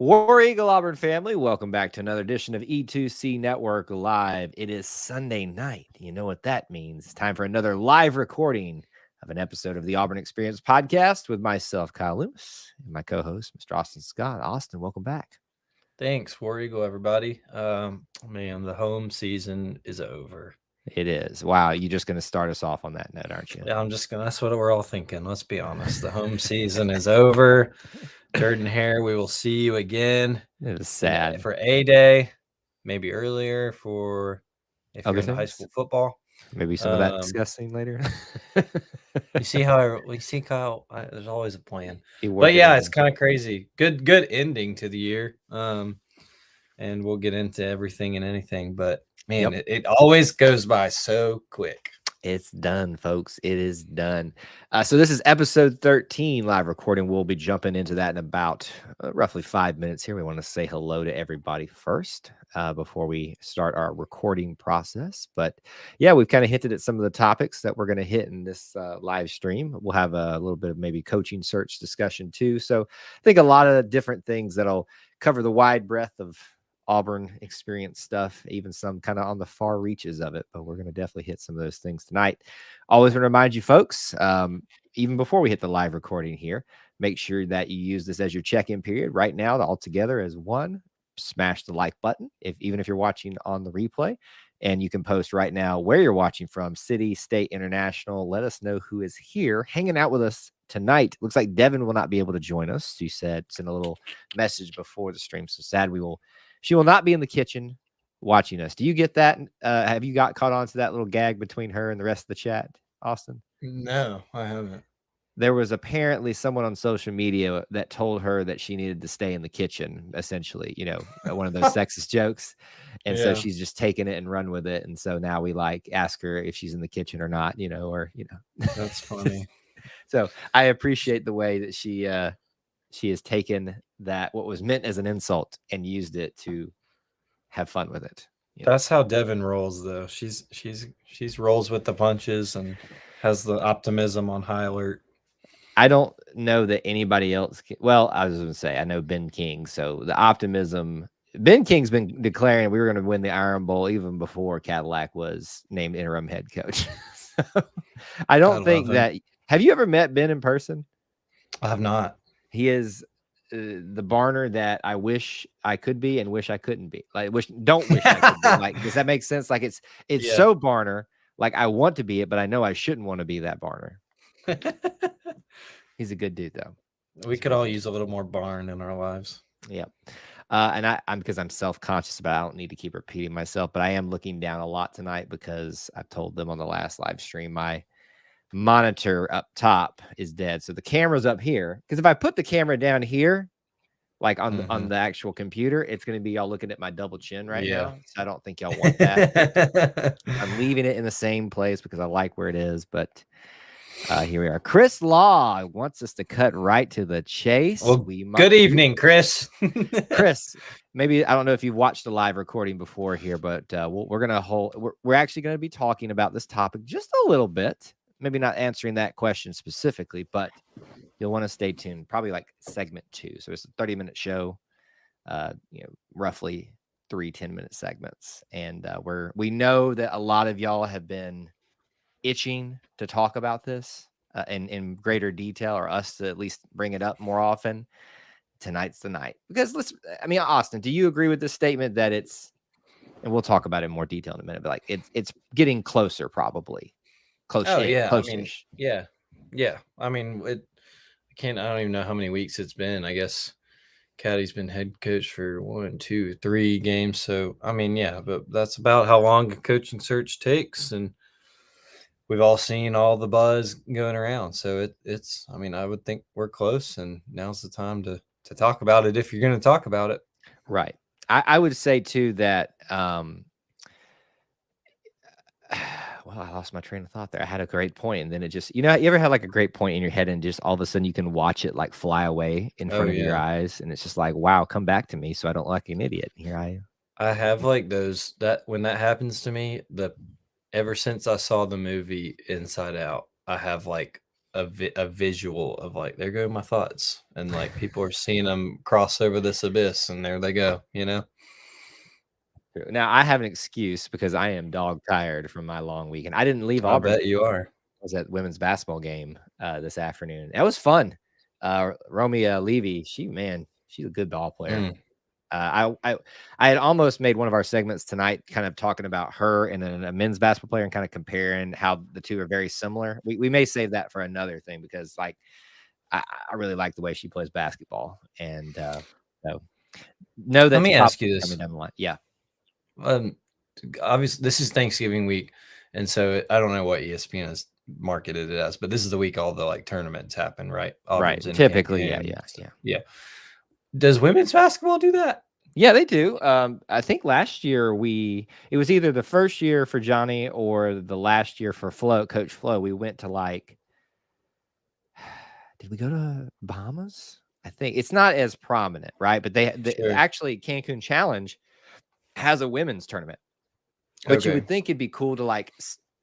War Eagle Auburn family, welcome back to another edition of E2C Network Live. It is Sunday night. You know what that means. It's time for another live recording of an episode of the Auburn Experience podcast with myself, Kyle Loomis, and my co-host, Mr. Austin Scott. Austin, welcome back. Thanks, War Eagle, everybody. Man, the home season is over. It is. Wow, you're just going to start us off on that note, aren't you? Yeah, that's what we're all thinking. Let's be honest. The home season is over. Jordan Hare, we will see you again. It is sad. For A-Day, maybe earlier for if Other you're into things? high school football. Maybe some of that discussing later. You see how we see Kyle. There's always a plan. But But yeah, it's kind of crazy. Good ending to the year. And we'll get into everything and anything. But man, it always goes by so quick. It's done, folks. It is done. So this is episode 13 live recording. We'll be jumping into that in about roughly 5 minutes here. We want to say hello to everybody first before we start our recording process. But yeah, we've kind of hinted at some of the topics that we're going to hit in this live stream. We'll have a little bit of maybe coaching search discussion too. So I think a lot of different things that'll cover the wide breadth of Auburn experience stuff, even some kind of on the far reaches of it, but we're going to definitely hit some of those things tonight. Always want to remind you folks, even before we hit the live recording here, make sure that you use this as your check-in period right now, all together as one. Smash the like button, even if you're watching on the replay, and you can post right now where you're watching from, city, state, international. Let us know who is here hanging out with us tonight. Looks like Devin will not be able to join us. She said, send a little message before the stream. So sad she will not be in the kitchen watching us. Do you get that? Have you got caught on to that little gag between her and the rest of the chat, Austin? No, I haven't. There was apparently someone on social media that told her that she needed to stay in the kitchen, essentially, one of those sexist jokes. And so she's just taking it and run with it. And so now we ask her if she's in the kitchen or not, That's funny. So I appreciate the way that she has taken that, what was meant as an insult, and used it to have fun with it. That's how Devin rolls, though. She's rolls with the punches and has the optimism on high alert. I don't know that anybody else I was going to say, I know Ben King. So the optimism, Ben King's been declaring we were going to win the Iron Bowl even before Cadillac was named interim head coach. So I don't think that. Have you ever met Ben in person? I have not. He is the Barner that I wish I could be and wish I couldn't be. Don't wish I could be. Does that make sense? It's so Barner. I want to be it, but I know I shouldn't want to be that Barner. He's a good dude, though. We could all use a little more Barn in our lives. Yeah. And I'm because I'm self-conscious about it. I don't need to keep repeating myself, but I am looking down a lot tonight because I've told them on the last live stream my monitor up top is dead. So the camera's up here. Because if I put the camera down here, on the actual computer, it's going to be y'all looking at my double chin right now. So I don't think y'all want that. I'm leaving it in the same place because I like where it is, but here we are. Chris Law wants us to cut right to the chase. Well, good evening, Chris. Chris, maybe I don't know if you've watched the live recording before here, but we're actually going to be talking about this topic just a little bit. Maybe not answering that question specifically, but you'll want to stay tuned. Probably segment 2. So it's a 30-minute show, roughly 3 10-minute segments, and we know that a lot of y'all have been itching to talk about this in greater detail, or us to at least bring it up more often. Tonight's the night. Because Austin, do you agree with this statement that it's, and we'll talk about it in more detail in a minute, but it's getting closer, probably close. Oh yeah, close-ish. Yeah. I don't even know how many weeks it's been. I guess Caddy's been head coach for 1, 2, 3 games. So but that's about how long a coaching search takes, and we've all seen all the buzz going around. So it's I would think we're close, and now's the time to talk about it if you're going to talk about it. Right. I would say too that I lost my train of thought there. I had a great point, and then it just, you ever had a great point in your head, and just all of a sudden you can watch it fly away in front of your eyes, and it's just wow, come back to me so I don't look like an idiot. Here I am. I have those, that when that happens to me, ever since I saw the movie Inside Out, I have a a visual of like, there go my thoughts, and like people are seeing them cross over this abyss, and there they go. Now I have an excuse because I am dog tired from my long weekend. I didn't leave I Auburn. bet you are. I was at women's basketball game this afternoon. That was fun. Romeo Levy, she's a good ball player. Mm, I had almost made one of our segments tonight, kind of talking about her and then a men's basketball player and kind of comparing how the two are very similar. We may save that for another thing because like I really like the way she plays basketball, and so know Let that's me probably ask you coming this. down the line. Yeah, Obviously, this is Thanksgiving week, and so I don't know what ESPN has marketed it as, but this is the week all the like tournaments happen, right? right. Auburn's in Typically, Cancun. yeah. Yeah. Does women's basketball do that? Yeah, they do. I think last year it was either the first year for Johnny or the last year for Coach Flo. We went to did we go to Bahamas? I think it's not as prominent, right? But Sure. actually Cancun Challenge has a women's tournament, which you Okay. would think it'd be cool to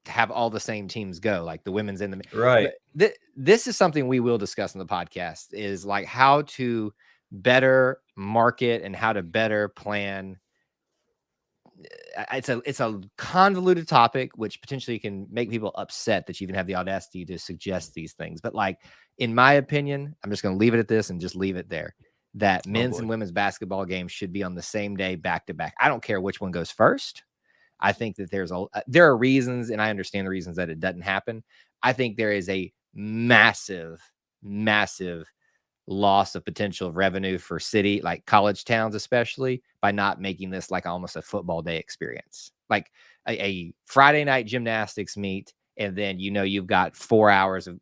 have all the same teams go, like the women's and the. Right. But this is something we will discuss in the podcast is like how to better market and how to better plan. It's a convoluted topic, which potentially can make people upset that you even have the audacity to suggest these things. But like, in my opinion, I'm just going to leave it at this and just leave it there. That Oh men's boy. and women's basketball games should be on the same day, back to back. I don't care which one goes first. I think that there are reasons, and I understand the reasons that it doesn't happen. I think there is a massive, massive loss of potential revenue for city, like college towns, especially by not making this like almost a football day experience, like a Friday night gymnastics meet. And then, you've got 4 hours of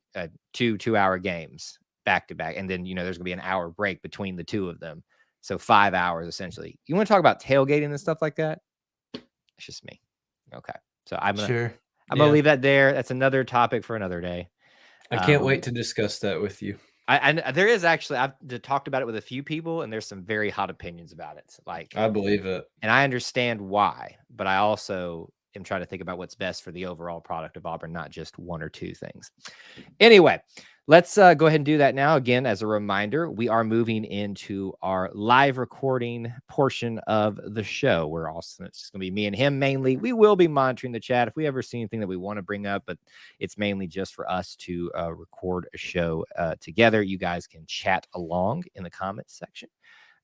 2 2-hour games back to back. And then, there's gonna be an hour break between the two of them. So 5 hours essentially. You want to talk about tailgating and stuff like that? It's just me. Okay. So Sure. I'm gonna Yeah. leave that there. That's another topic for another day. I can't wait to discuss that with you. There is actually, I've talked about it with a few people, and there's some very hot opinions about it. Like, I believe it. and I understand why, but I also am trying to think about what's best for the overall product of Auburn, not just one or two things. Anyway, let's go ahead and do that now. Again, as a reminder, we are moving into our live recording portion of the show where it's just going to be me and him mainly. We will be monitoring the chat if we ever see anything that we want to bring up, but it's mainly just for us to record a show together. You guys can chat along in the comments section.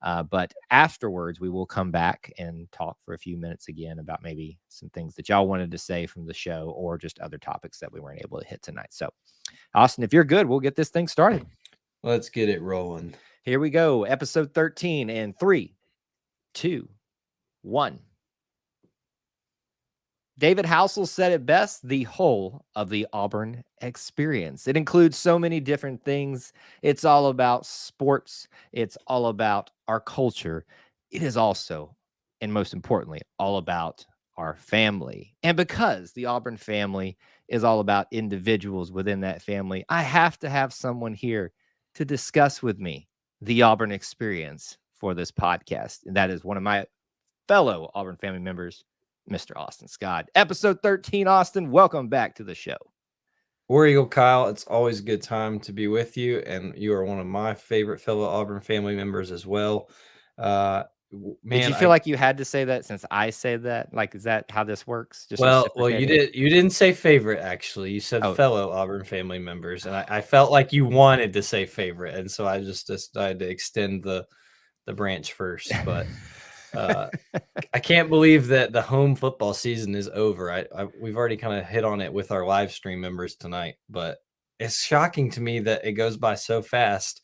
But afterwards, we will come back and talk for a few minutes again about maybe some things that y'all wanted to say from the show or just other topics that we weren't able to hit tonight. So, Austin, if you're good, we'll get this thing started. Let's get it rolling. Here we go. Episode 13 in 3, 2, 1. David Housel said it best, the whole of the Auburn experience. It includes so many different things. It's all about sports. It's all about our culture. It is also, and most importantly, all about our family. And because the Auburn family is all about individuals within that family, I have to have someone here to discuss with me the Auburn experience for this podcast. And that is one of my fellow Auburn family members, Mr. Austin Scott. Episode 13, Austin, welcome back to the show. War Eagle Kyle, it's always a good time to be with you, and you are one of my favorite fellow Auburn family members as well. Did you feel like you had to say that since I said that? Like, is that how this works? Just well, you reciprocating? didn't say favorite, actually. You said Oh. fellow Auburn family members, and I felt like you wanted to say favorite, and so I just decided to extend the branch first. But I can't believe that the home football season is over. We've already kind of hit on it with our live stream members tonight, but it's shocking to me that it goes by so fast,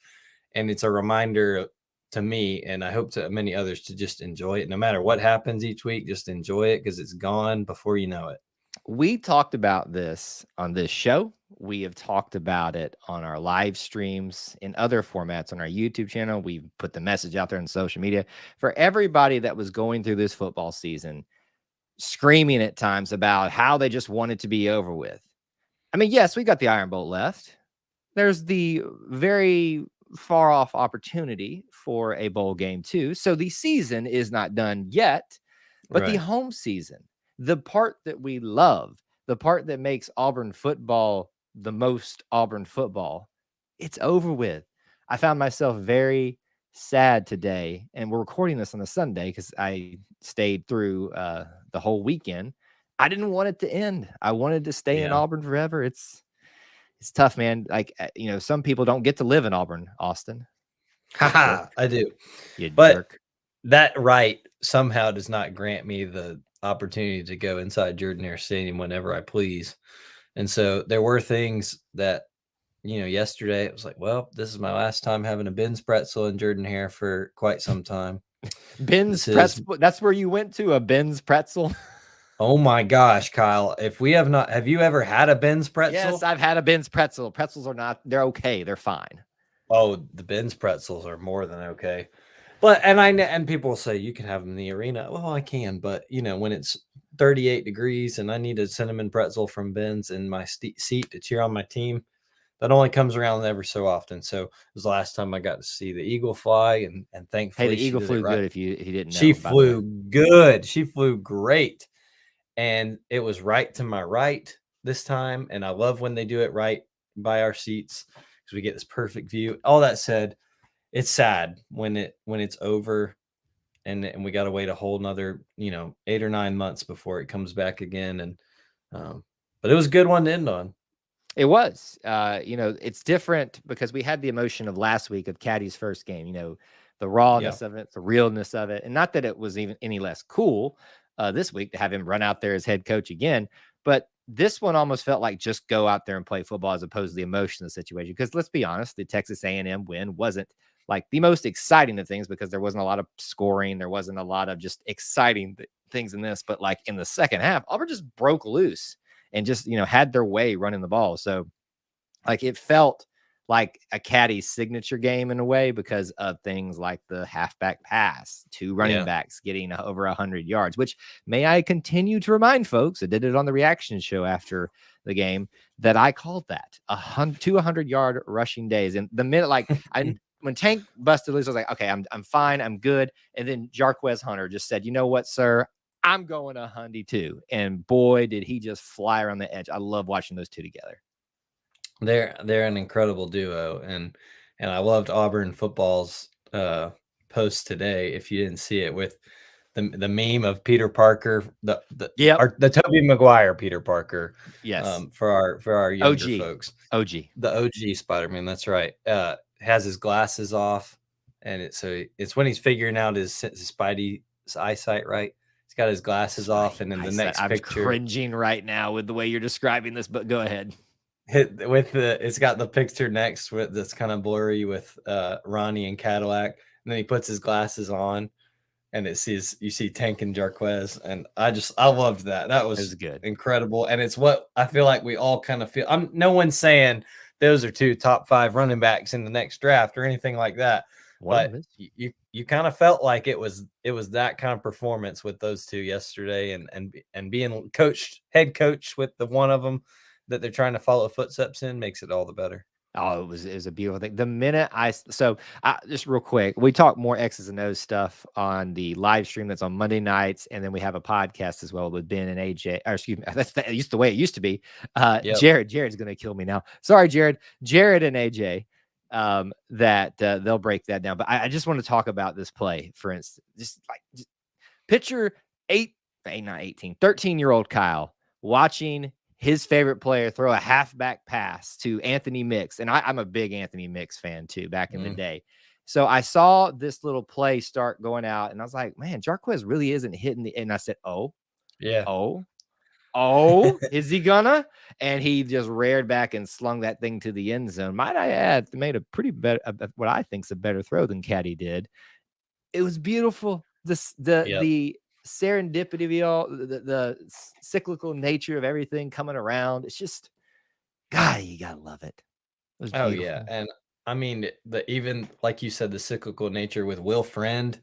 and it's a reminder to me, and I hope to many others, to just enjoy it. No matter what happens each week, just enjoy it because it's gone before you know it. We talked about this on this show. We have talked about it on our live streams in other formats on our YouTube channel. We've put the message out there on social media for everybody that was going through this football season, screaming at times about how they just wanted to be over with. I mean, yes, we got the Iron Bowl left. There's the very far off opportunity for a bowl game too. So the season is not done yet, but the home season, the part that we love, the part that makes Auburn football the most Auburn football, it's over with. I found myself very sad today, and we're recording this on a Sunday because I stayed through the whole weekend. I didn't want it to end. I wanted to stay in Yeah. Auburn forever. It's tough, man. Like, some people don't get to live in Auburn, Austin. Haha, Jerk. I do. You But jerk. that right somehow does not grant me the opportunity to go inside Jordan-Hare Stadium whenever I please. And so there were things that, yesterday it was like, well, this is my last time having a Ben's pretzel in Jordan-Hare for quite some time. Ben's This is, pretzel. That's where you went to, a Ben's pretzel. oh my gosh, Kyle, if we have not, have you ever had a Ben's Yes, pretzel? I've had a Ben's pretzel. Pretzels are not, they're okay. They're fine. Oh, the Ben's pretzels are more than okay. But and people will say you can have them in the arena. Well, I can, but when it's 38 degrees and I need a cinnamon pretzel from Ben's in my seat to cheer on my team, that only comes around every so often. So it was the last time I got to see the eagle fly, and Hey, thankfully the she eagle did it flew right. good if you didn't She know, by the way. flew good. She flew great, and it was right to my right this time. And I love when they do it right by our seats because we get this perfect view. All that said, it's sad when it's over and we got to wait a whole nother 8 or 9 months before it comes back again. And but it was a good one to end on. It was. It's different because we had the emotion of last week of Caddy's first game, the Yeah. rawness of it, the realness of it. And not that it was even any less cool this week to have him run out there as head coach again. But this one almost felt like just go out there and play football as opposed to the emotion of the situation. Because let's be honest, the Texas A&M win wasn't like the most exciting of things because there wasn't a lot of scoring. There wasn't a lot of just exciting things in this. But like in the second half, Auburn just broke loose and just, had their way running the ball. So like it felt like a Caddy's signature game in a way because of things like the halfback pass, two running backs getting over 100 yards, which may I continue to remind folks, I did it on the reaction show after the game, that I called that 200-yard rushing days. And the minute when Tank busted loose, I was like, okay, I'm fine, I'm good. And then Jarquez Hunter just said, you know what, sir, I'm going 102. And boy, did he just fly around the edge. I love watching those two together. They're an incredible duo, and I loved Auburn football's post today. If you didn't see it, with the meme of Peter Parker, the Tobey Maguire Peter Parker, yes, for our younger OG, folks, OG, the OG Spider-Man. That's right. Has his glasses off, and it's when he's figuring out his Spidey's eyesight, right? He's got his glasses off, and then the next I'm picture, cringing right now with the way you're describing this, but go ahead. it's got the picture next with that's kind of blurry with Ronnie and Cadillac, and then he puts his glasses on, and you see Tank and Jarquez, and I loved that. That was good, incredible, and it's what I feel like we all kind of feel. No one's saying those are two top 5 running backs in the next draft or anything like that, but you kind of felt like it was that kind of performance with those two yesterday, and being head coach with the one of them that they're trying to follow footsteps in makes it all the better. Oh, it was a beautiful thing. The minute just real quick, we talk more X's and O's stuff on the live stream that's on Monday nights, and then we have a podcast as well with Ben and AJ. Or excuse me, that's the way it used to be. Yep. Jared's gonna kill me now. Sorry, Jared and AJ. They'll break that down. But I just want to talk about this play, for instance. Just picture 13-year-old Kyle watching his favorite player throw a halfback pass to Anthony Mix. And I'm a big Anthony Mix fan too, back in the day. So I saw this little play start going out, and I was like, man, Jarquez really isn't hitting and I said, yeah. Is he gonna? And he just reared back and slung that thing to the end zone. Might I add, made a pretty better, what I think is a better throw than Caddy did. It was beautiful. The serendipity of all the cyclical nature of everything coming around. It's just, God, you gotta love it. It was beautiful. Yeah, and I mean even like you said, the cyclical nature with Will Friend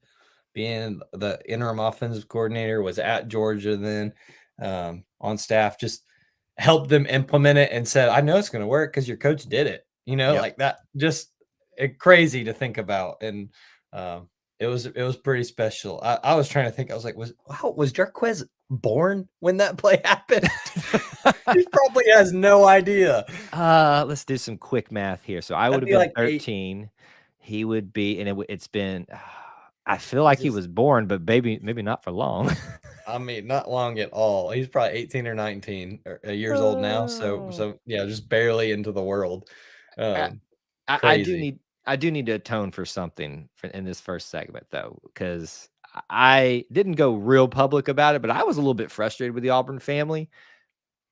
being the interim offensive coordinator, was at Georgia then, on staff, just helped them implement it and said, I know it's going to work because your coach did it. Like that, just crazy to think about. And it was pretty special. I was trying to think. I was like, was Jarquez born when that play happened? He probably has no idea. Let's do some quick math here. So I would That'd have be been like 8. 13. He would be, and it's been. I feel I like he just was born, but maybe not for long. I mean, not long at all. He's probably 18 or 19 years old now. So Oh. so yeah, just barely into the world. I, Um, I do Crazy. need to atone for something in this first segment though, because I didn't go real public about it, but I was a little bit frustrated with the Auburn family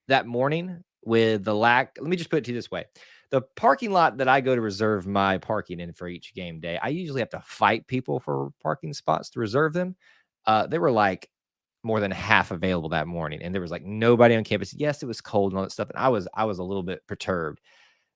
that morning with the lack. Let me just put it to you this way. The parking lot that I go to reserve my parking in for each game day, I usually have to fight people for parking spots to reserve them. They were like more than half available that morning, and there was like nobody on campus. Yes, it was cold and all that stuff, and I was a little bit perturbed.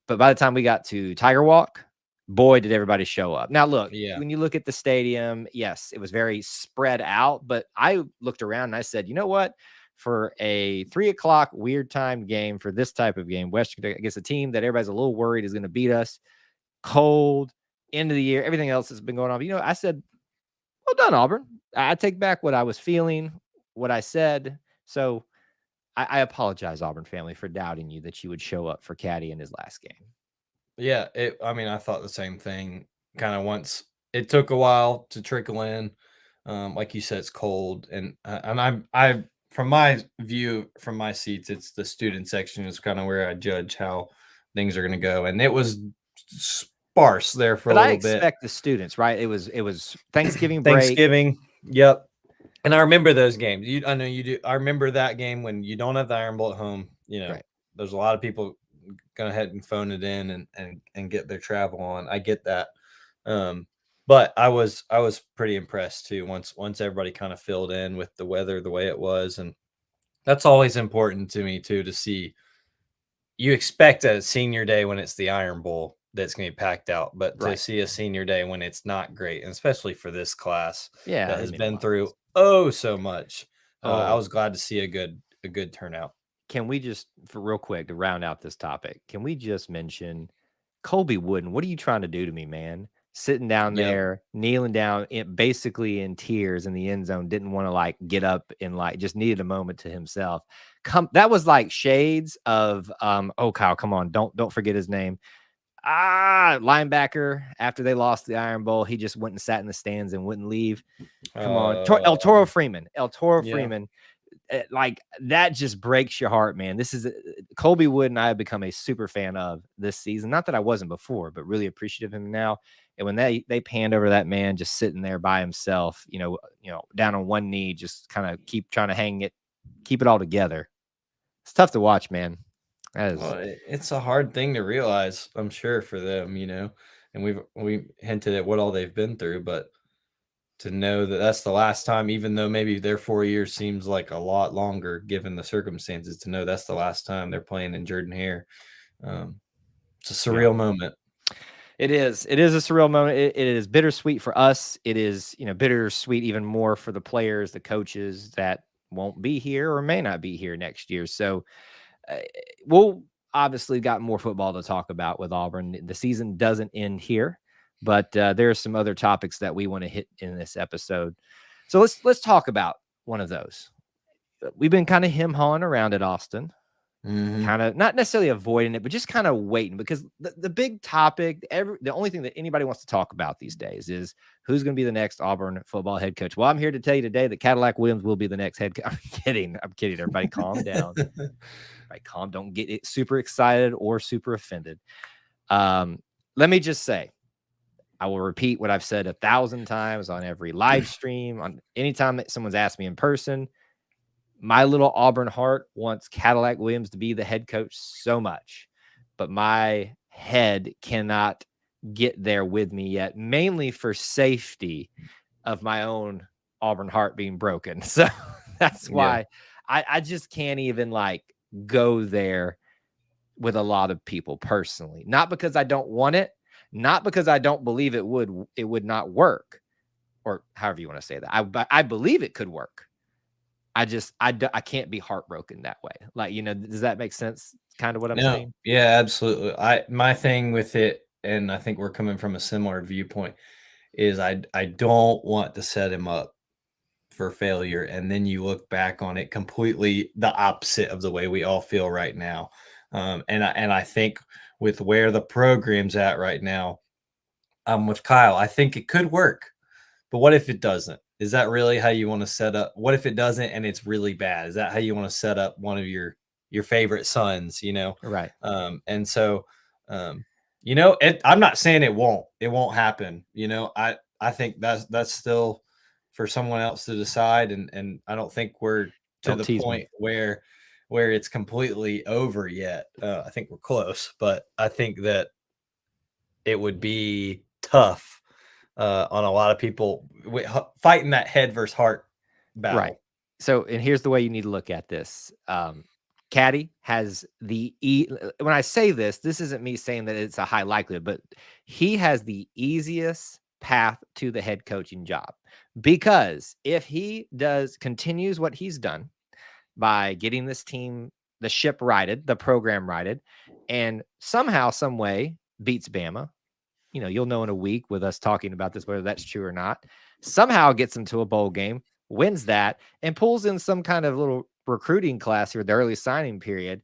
But by the time we got to Tiger Walk, boy, did everybody show up. Now, look, Yeah. when you look at the stadium, yes, it was very spread out. But I looked around and I said, you know what? For a 3 o'clock weird time game for this type of game, Western Kentucky against a team that everybody's a little worried is going to beat us, cold, end of the year, everything else that's been going on. I said, well done, Auburn. I take back what I was feeling, what I said. So I apologize, Auburn family, for doubting you that you would show up for Caddy in his last game. Yeah, I mean, I thought the same thing. Kind of once it took a while to trickle in. Like you said, it's cold, and I from my view, from my seats, it's the student section is kind of where I judge how things are going to go, and it was sparse there for a But I little bit. expect the students, right? It was Thanksgiving break. Thanksgiving, yep. And I remember those games. I know you do. I remember that game when you don't have the Iron Bowl at home. Right. There's a lot of people go ahead and phone it in and get their travel on. I get that. Um, but I was pretty impressed too once everybody kind of filled in with the weather the way it was, and that's always important to me too to see. You expect a senior day when it's the Iron Bowl that's going to be packed out, but to Right. see a senior day when it's not great, and especially for this class Yeah, that I has mean, a been lot. through oh so much, I Oh, was glad to see a good turnout. can we just, for real quick, to round out this topic, can we just mention Colby Wooden? What are you trying to do to me, man? Sitting down Yep. there, kneeling down, basically in tears in the end zone, didn't want to like get up and like just needed a moment to himself. That was like shades of oh Kyle, come on, don't forget his name. Linebacker after they lost the Iron Bowl, he just went and sat in the stands and wouldn't leave. Come on, El Toro Freeman, El Toro Yeah. Freeman. Like that just breaks your heart, man. This is Colby Wood and I have become a super fan of this season. Not that I wasn't before, but really appreciative of him now. And when they panned over that man just sitting there by himself, down on one knee, just kind of keep trying to keep it all together. It's tough to watch, man. That is, Well, it's a hard thing to realize, I'm sure, for them, and we hinted at what all they've been through, but to know that that's the last time, even though maybe their 4 years seems like a lot longer given the circumstances, to know that's the last time they're playing in Jordan Hare, it's a yeah. surreal moment. It is. It is a surreal moment. It is bittersweet for us. It is, bittersweet even more for the players, the coaches that won't be here or may not be here next year. So uh, we'll obviously got more football to talk about with Auburn. The season doesn't end here, but there are some other topics that we want to hit in this episode. So let's talk about one of those. We've been kind of him-hawing around at Austin, Mhm. kind of not necessarily avoiding it, but just kind of waiting because the big topic, the only thing that anybody wants to talk about these days is who's going to be the next Auburn football head coach. Well, I'm here to tell you today that Cadillac Williams will be the next head coach. I'm kidding. I'm kidding. Everybody calm down. Right, calm. Don't get it super excited or super offended. Let me just say, I will repeat what I've said 1,000 times on every live stream, on anytime that someone's asked me in person. My little Auburn heart wants Cadillac Williams to be the head coach so much, but my head cannot get there with me yet, mainly for safety of my own Auburn heart being broken. So that's Yeah. why I just can't even like go there with a lot of people personally. Not because I don't want it, not because I don't believe it would not work, or however you want to say that. I believe it could work. I can't be heartbroken that way. Like, does that make sense? Kind of what I'm No, saying? yeah, absolutely. My thing with it, and I think we're coming from a similar viewpoint, is I don't want to set him up for failure, and then you look back on it completely the opposite of the way we all feel right now. And I think with where the program's at right now, I'm with Kyle. I think it could work, but what if it doesn't? Is that really how you want to set up? What if it doesn't and it's really bad? Is that how you want to set up one of your favorite sons? Right. And so, um, I'm not saying it won't happen. I think that's still for someone else to decide, and I don't think we're to Don't the tease me. point where it's completely over yet. I think we're close, but I think that it would be tough on a lot of people fighting that head versus heart Right. battle. So, and here's the way you need to look at this. Caddy has when I say this isn't me saying that it's a high likelihood, but he has the easiest path to the head coaching job, because if he continues what he's done by getting this team, the ship righted, the program righted, and somehow, some way beats Bama, you'll know in a week with us talking about this, whether that's true or not, somehow gets them to a bowl game, wins that, and pulls in some kind of little recruiting class here, the early signing period.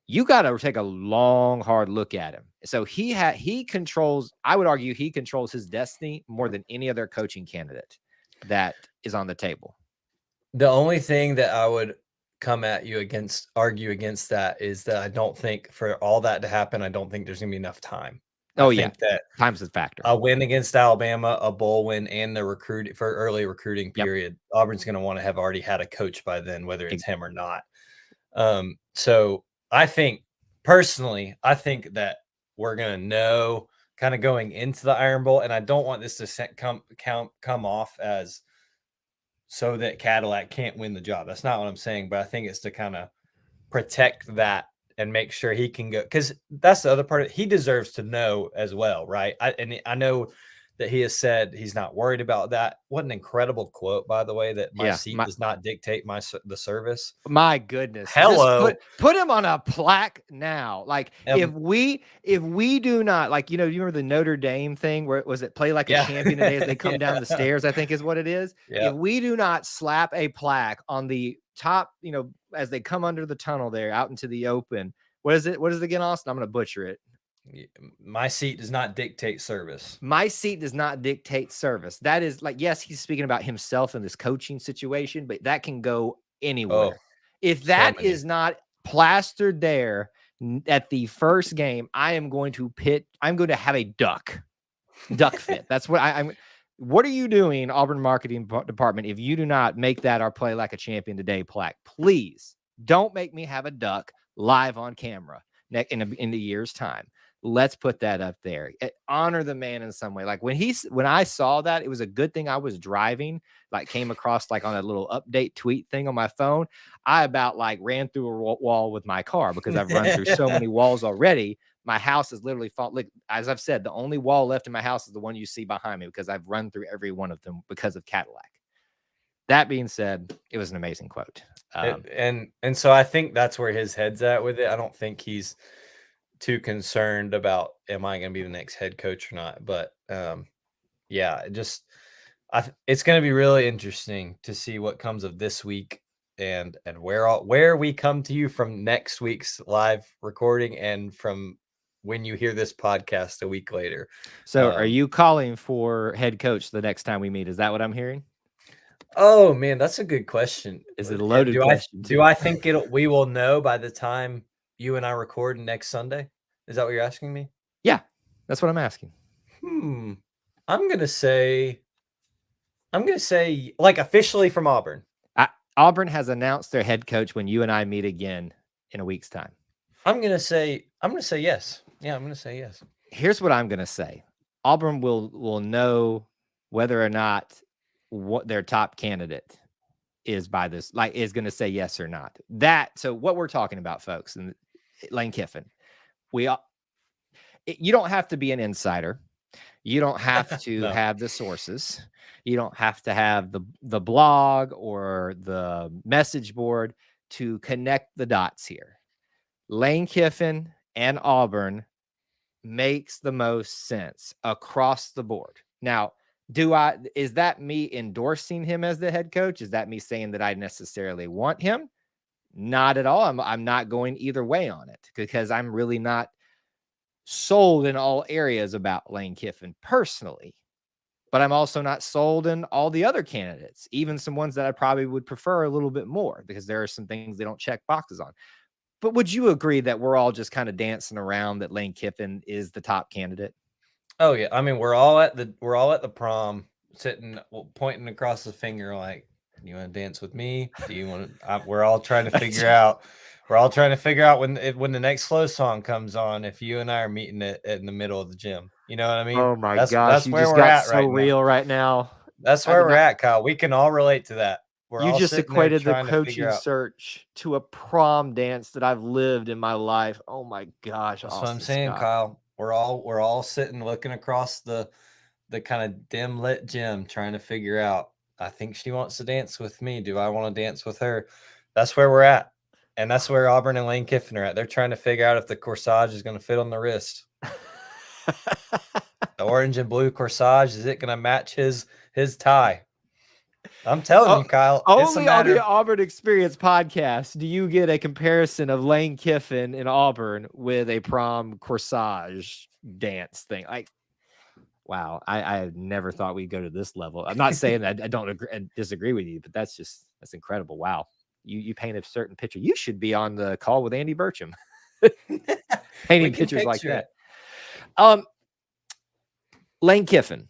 You got to take a long, hard look at him. So he controls, I would argue he controls his destiny more than any other coaching candidate that is on the table. The only thing that I would argue against that is that I don't think for all that to happen, I don't think there's going to be enough time. Oh, I yeah. think that Time's a factor. a win against Alabama, a bowl win, and the early recruiting Yep. period, Auburn's going to want to have already had a coach by then, whether it's him or not. So I think personally, that we're going to know kind of going into the Iron Bowl, and I don't want this to come off as so that Cadillac can't win the job. That's not what I'm saying, but I think it's to kind of protect that and make sure he can go, because that's the other part of it. He deserves to know as well, right? I know that he has said he's not worried about that. What an incredible quote, by the way, that my seat does not dictate the service. My goodness. Hello. Just put him on a plaque now. Like, if we do not, like, you remember the Notre Dame thing where was it play like a champion today as they come down the stairs, I think is what it is. If we do not slap a plaque on the top, as they come under the tunnel there out into the open, what is it again, Austin? I'm going to butcher it. My seat does not dictate service. My seat does not dictate service. That is, like, yes, he's speaking about himself in this coaching situation, but that can go anywhere. If that is not plastered there at the first game, I'm going to have a duck fit. That's what I'm. What are you doing, Auburn marketing department, if you do not make that our play like a champion today plaque? Please don't make me have a duck live on camera in a year's time. Let's put that up there. Honor the man in some way. Like when I saw that, it was a good thing I was driving, like came across like on a little update tweet thing on my phone. I about like ran through a wall with my car because I've run through so many walls already. My house is literally like, as I've said, the only wall left in my house is the one you see behind me because I've run through every one of them because of Cadillac. That being said, it was an amazing quote. And so I think that's where his head's at with it. I don't think he's too concerned about am I going to be the next head coach or not. But yeah, it's going to be really interesting to see what comes of this week and where we come to you from next week's live recording and from when you hear this podcast a week later. So are you calling for head coach the next time we meet? Is that what I'm hearing? Oh man, that's a good question. Is it a loaded question? Do I think we will know by the time you and I record next Sunday? Is that what you're asking me? Yeah, that's what I'm asking. I'm going to say like officially from Auburn. Auburn has announced their head coach when you and I meet again in a week's time. I'm going to say yes. Yeah, I'm going to say yes. Here's what I'm going to say. Auburn will know whether or not what their top candidate is by this, like, is going to say yes or not. So what we're talking about, folks, and Lane Kiffin, you don't have to be an insider. You don't have to have the sources. You don't have to have the blog or the message board to connect the dots here. Lane Kiffin and Auburn makes the most sense across the board. Now, Is that me endorsing him as the head coach? Is that me saying that I necessarily want him? Not at all. I'm not going either way on it because I'm really not sold in all areas about Lane Kiffin personally. But I'm also not sold in all the other candidates, even some ones that I probably would prefer a little bit more because there are some things they don't check boxes on. But would you agree that we're all just kind of dancing around that Lane Kiffin is the top candidate? Oh yeah, I mean we're all at the prom, sitting pointing across the finger like, you want to dance with me? Do you want to? We're all trying to figure out. We're all trying to figure out when the next slow song comes on, if you and I are meeting it in the middle of the gym. You know what I mean? Oh my That's gosh, that's you where just we're got at so right now. real right now. That's I where did we're not. at, Kyle. We can all relate to that. We're You all just sitting there equated the trying to figure coaching out. search to a prom dance that I've lived in my life. Oh my gosh, That's what I'm Austin saying, Scott. Kyle. We're all sitting looking across the kind of dim lit gym trying to figure out, I think she wants to dance with me. Do I want to dance with her? That's where we're at. And that's where Auburn and Lane Kiffin are at. They're trying to figure out if the corsage is going to fit on the wrist. The orange and blue corsage, is it going to match his tie? I'm telling you, Kyle, it's a Only on the matter. Auburn Experience podcast do you get a comparison of Lane Kiffin in Auburn with a prom corsage dance thing. Like, wow, I never thought we'd go to this level. I'm not saying that I don't agree, I disagree with you, but that's incredible. Wow, you paint a certain picture. You should be on the call with Andy Burcham, We painting can pictures like picture that. it. Lane Kiffin.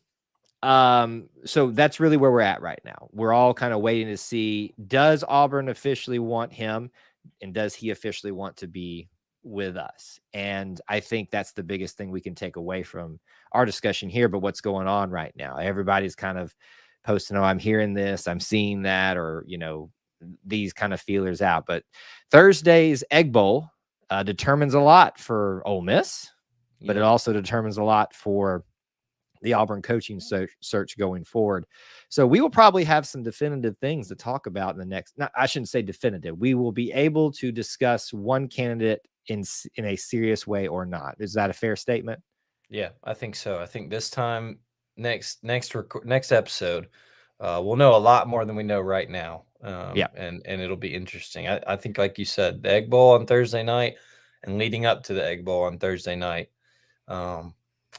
So that's really where we're at right now. We're all kind of waiting to see, does Auburn officially want him, and does he officially want to be with us? And I think that's the biggest thing we can take away from our discussion here. But what's going on right now? Everybody's kind of posting, "Oh, I'm hearing this, I'm seeing that," or these kind of feelers out. But Thursday's Egg Bowl determines a lot for Ole Miss, but it Yep. also determines a lot for the Auburn coaching search going forward. So we will probably have some definitive things to talk about in the next. I shouldn't say definitive. We will be able to discuss one candidate in a serious way or not. Is that a fair statement? Yeah, I think so. I think this time, next episode, we'll know a lot more than we know right now. Yeah. And it'll be interesting. I think, like you said, the Egg Bowl on Thursday night and leading up to the Egg Bowl on Thursday night, um,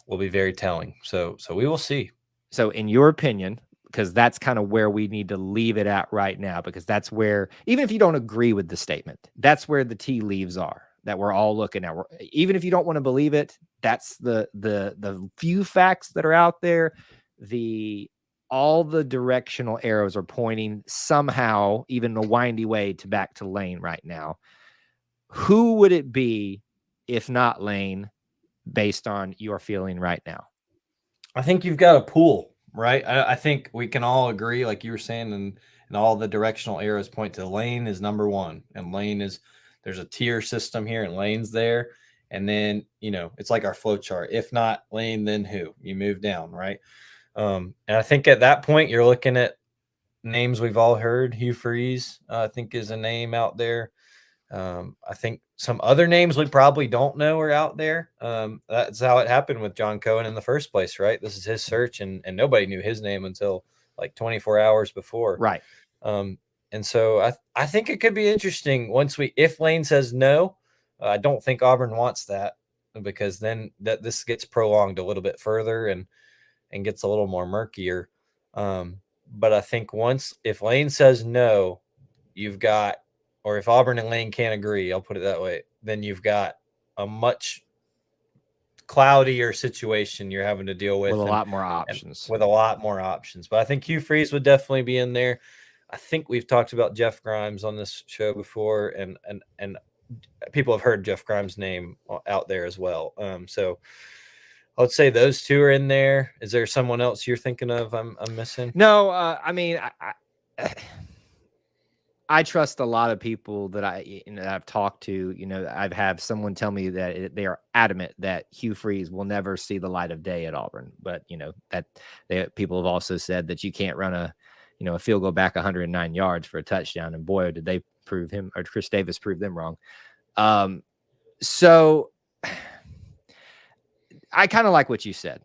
will be very telling. So we will see. So, in your opinion, because that's kind of where we need to leave it at right now, because that's where, even if you don't agree with the statement, that's where the tea leaves are that we're all looking at. Even if you don't want to believe it, that's the few facts that are out there. All the directional arrows are pointing somehow, even a windy way, to back to Lane right now. Who would it be if not Lane, based on your feeling right now? I think you've got a pool, right? I think we can all agree, like you were saying, and all the directional arrows point to Lane is number one, and Lane is, there's a tier system here, and Lane's there, and then it's like our flow chart. If not Lane, then who? You move down, right? And I think at that point you're looking at names we've all heard. Hugh Freeze, I think, is a name out there. I think some other names we probably don't know are out there. That's how it happened with John Cohen in the first place, right? This is his search, and nobody knew his name until like 24 hours before. Right. And so I think it could be interesting if Lane says no. I don't think Auburn wants that, because then this gets prolonged a little bit further and gets a little more murkier. But I think if Lane says no, or if Auburn and Lane can't agree, I'll put it that way, then you've got a much cloudier situation you're having to deal with, With a and lot more options. with a lot more options. But I think Hugh Freeze would definitely be in there. I think we've talked about Jeff Grimes on this show before, and people have heard Jeff Grimes' name out there as well. So I would say those two are in there. Is there someone else you're thinking of I'm missing? No, I mean, I trust a lot of people that I've talked to. I've had someone tell me that they are adamant that Hugh Freeze will never see the light of day at Auburn. But that people have also said that you can't run a field goal back 109 yards for a touchdown. And boy, did they prove him, or Chris Davis proved them wrong. So I kind of like what you said.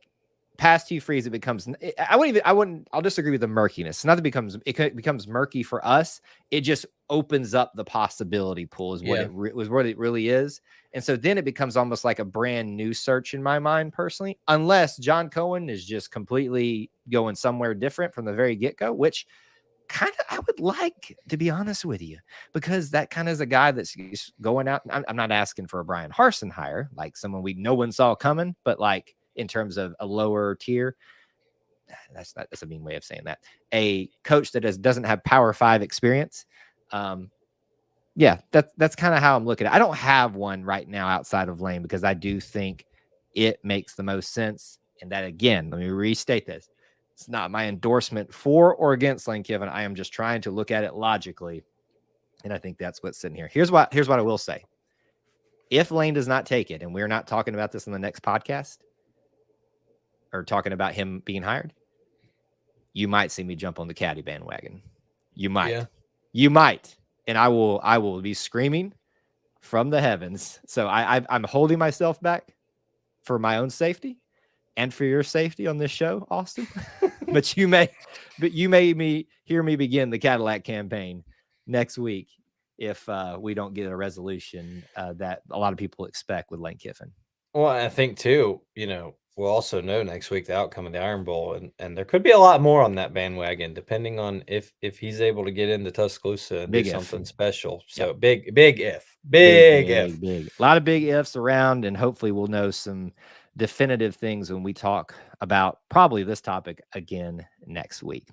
past Hugh Freeze, it becomes, I'll disagree with the murkiness. It's not that it becomes murky for us. It just opens up the possibility pool is what Yeah. it really is. And so then it becomes almost like a brand new search in my mind personally, unless John Cohen is just completely going somewhere different from the very get-go, which kind of I would like, to be honest with you, because that kind of is a guy that's going out. I'm not asking for a Brian Harsin hire, like someone no one saw coming, but like in terms of a lower tier, that's a mean way of saying that. A coach that doesn't have Power 5 experience. Yeah, that's kind of how I'm looking at it. I don't have one right now outside of Lane because I do think it makes the most sense. And that, again, let me restate this. It's not my endorsement for or against Lane Kiffin. I am just trying to look at it logically. And I think that's what's sitting here. Here's what I will say. If Lane does not take it, and we're not talking about this in the next podcast or talking about him being hired, you might see me jump on the caddy bandwagon. You might. Yeah. You might. And I will be screaming from the heavens. So I'm holding myself back for my own safety and for your safety on this show, Austin. but you may hear me begin the Cadillac campaign next week if we don't get a resolution that a lot of people expect with Lane Kiffin. Well, I think too, we'll also know next week the outcome of the Iron Bowl, and there could be a lot more on that bandwagon, depending on if he's able to get into Tuscaloosa and do something special. So big if. A lot of big ifs around, and hopefully we'll know some definitive things when we talk about probably this topic again next week.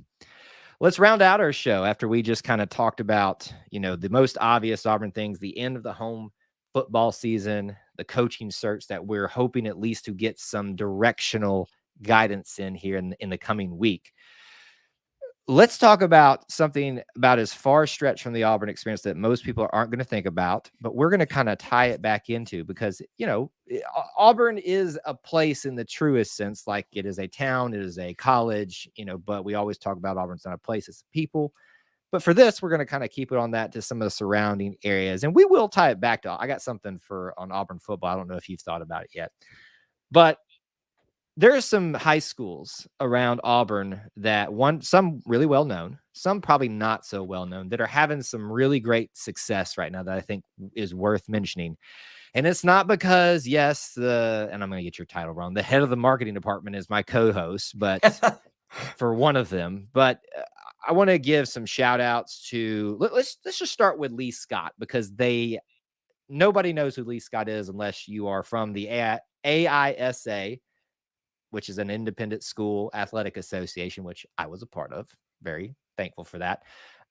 Let's round out our show after we just kind of talked about, the most obvious Auburn things, the end of the home football season, the coaching search that we're hoping at least to get some directional guidance in here in the coming week. Let's talk about something about as far stretched from the Auburn experience that most people aren't going to think about, but we're going to kind of tie it back into because, Auburn is a place in the truest sense, like it is a town, it is a college, but we always talk about Auburn's not a place, it's people. But for this, we're going to kind of keep it on that to some of the surrounding areas. And we will tie it back to, I got something on Auburn football. I don't know if you've thought about it yet, but there are some high schools around Auburn that some really well known, some probably not so well known, that are having some really great success right now that I think is worth mentioning. And it's not because, yes, and I'm going to get your title wrong, the head of the marketing department is my co-host, but for one of them. But I want to give some shout outs to, let's just start with Lee Scott, because nobody knows who Lee Scott is unless you are from the AISA, which is an independent school athletic association, which I was a part of. Very thankful for that.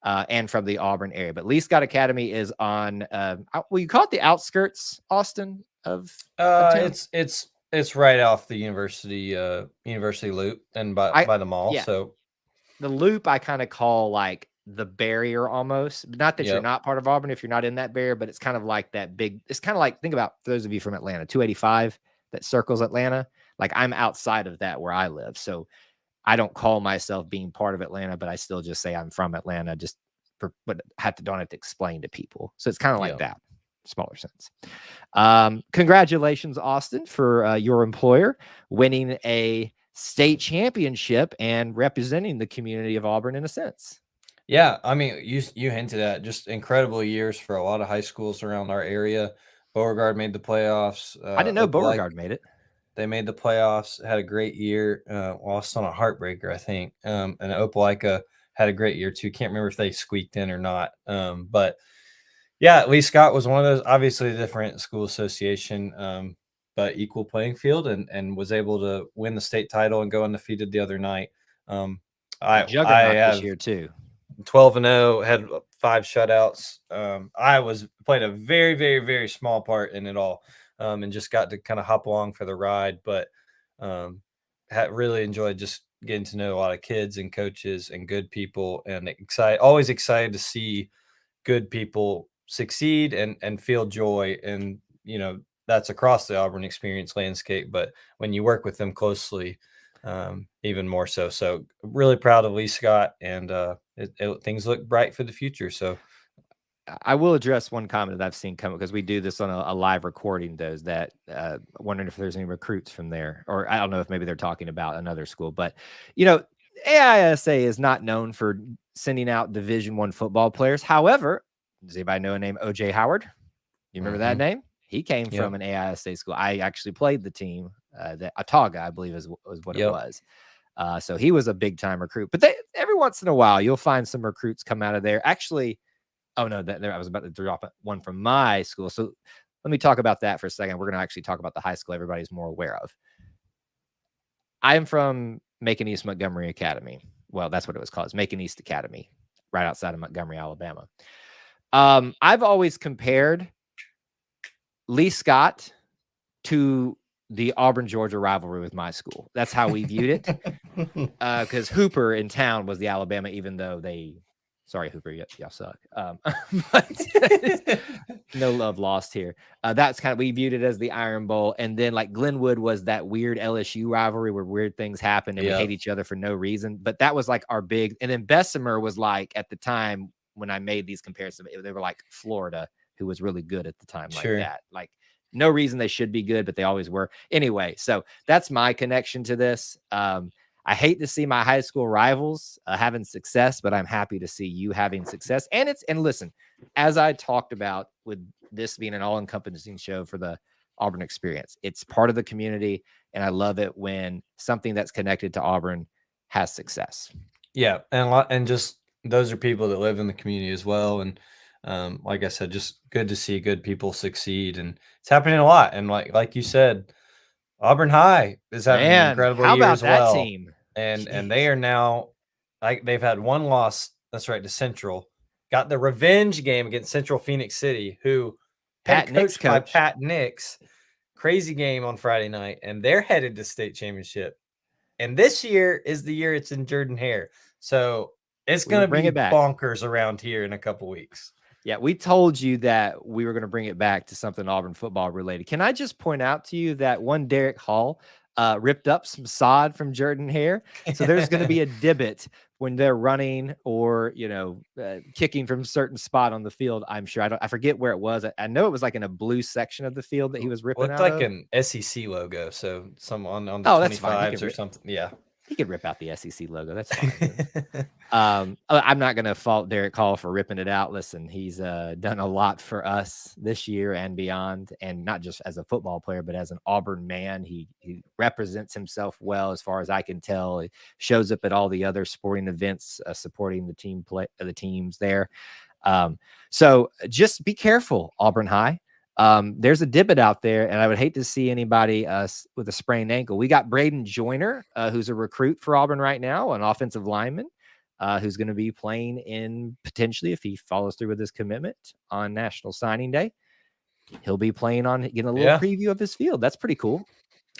And from the Auburn area. But Lee Scott Academy is on, you call it the outskirts, Austin, of town? It's right off the university loop and by the mall. Yeah. So the loop I kind of call like the barrier almost. Not that you're not part of Auburn if you're not in that barrier, but it's kind of like that big, it's kind of like, think about, for those of you from Atlanta, 285 that circles Atlanta. Like I'm outside of that where I live. So I don't call myself being part of Atlanta, but I still just say I'm from Atlanta, but don't have to explain to people. So it's kind of like that, smaller sense. Congratulations, Austin, for your employer winning a state championship and representing the community of Auburn in a sense. Yeah, I mean, you hinted at just incredible years for a lot of high schools around our area. Beauregard made the playoffs. I didn't know Beauregard made it. They made the playoffs, had a great year, lost on a heartbreaker, I think. And Opelika had a great year too. Can't remember if they squeaked in or not. But yeah, Lee Scott was one of those, obviously a different school association, but equal playing field, and was able to win the state title and go undefeated the other night. I have this year too. 12-0, had 5 shutouts. I played a very, very, very small part in it all, and just got to kind of hop along for the ride. But really enjoyed just getting to know a lot of kids and coaches and good people, and always excited to see good people succeed and feel joy. And that's across the Auburn Experience landscape, but when you work with them closely, even more so. So really proud of Lee Scott, and things look bright for the future. So I will address one comment that I've seen come because we do this on a live recording. Those that wondering if there's any recruits from there, or I don't know if maybe they're talking about another school, but AISA is not known for sending out Division I football players. However, does anybody know a name OJ Howard? You remember that name? He came from an AISA school. I actually played the team. That Ataga, I believe, was what it was. So he was a big time recruit. But every once in a while, you'll find some recruits come out of there. Actually, oh no, I was about to drop one from my school. So let me talk about that for a second. We're going to actually talk about the high school everybody's more aware of. I'm from Macon East Montgomery Academy. Well, that's what it was called. It's Macon East Academy, right outside of Montgomery, Alabama. I've always compared Lee Scott to the Auburn, Georgia rivalry with my school. That's how we viewed it. Because Hooper in town was the Alabama, even though sorry, Hooper, y'all suck. But no love lost here. That's kind of, we viewed it as the Iron Bowl. And then like Glenwood was that weird LSU rivalry where weird things happened and we hate each other for no reason. But that was like our big, and then Bessemer was like, at the time when I made these comparisons, they were like Florida, who was really good at the time, like that. Like, no reason they should be good, but they always were. Anyway, so that's my connection to this. I hate to see my high school rivals having success, but I'm happy to see you having success. And listen, as I talked about with this being an all-encompassing show for the Auburn Experience, it's part of the community, and I love it when something that's connected to Auburn has success. Yeah, and just those are people that live in the community as well, and like I said, just good to see good people succeed, and it's happening a lot. And like you said, Auburn High is having an incredible year as well. Team? And they are now, like, they've had one loss. That's right, to Central. Got the revenge game against Central Phoenix City, who head coached by Pat Nix. Crazy game on Friday night, and they're headed to state championship. And this year is the year it's in Jordan-Hare. So it's going to be bonkers around here in a couple weeks. Yeah, we told you that we were going to bring it back to something Auburn football related. Can I just point out to you that one Derek Hall ripped up some sod from Jordan-Hare? So there's going to be a divot when they're running or, kicking from a certain spot on the field. I'm sure. I forget where it was. I know it was like in a blue section of the field that he was ripping out. Looked like an SEC logo. So some on the 25s or something. Yeah. He could rip out the SEC logo. That's fine. I'm not going to fault Derek Hall for ripping it out. Listen, he's done a lot for us this year and beyond, and not just as a football player, but as an Auburn man. He represents himself well, as far as I can tell. He shows up at all the other sporting events, supporting the teams there. So just be careful, Auburn High. There's a divot out there, and I would hate to see anybody with a sprained ankle. We got Braden Joyner, who's a recruit for Auburn right now, an offensive lineman, who's going to be playing in, potentially, if he follows through with his commitment, on National Signing Day. He'll be playing getting a little preview of his field. That's pretty cool.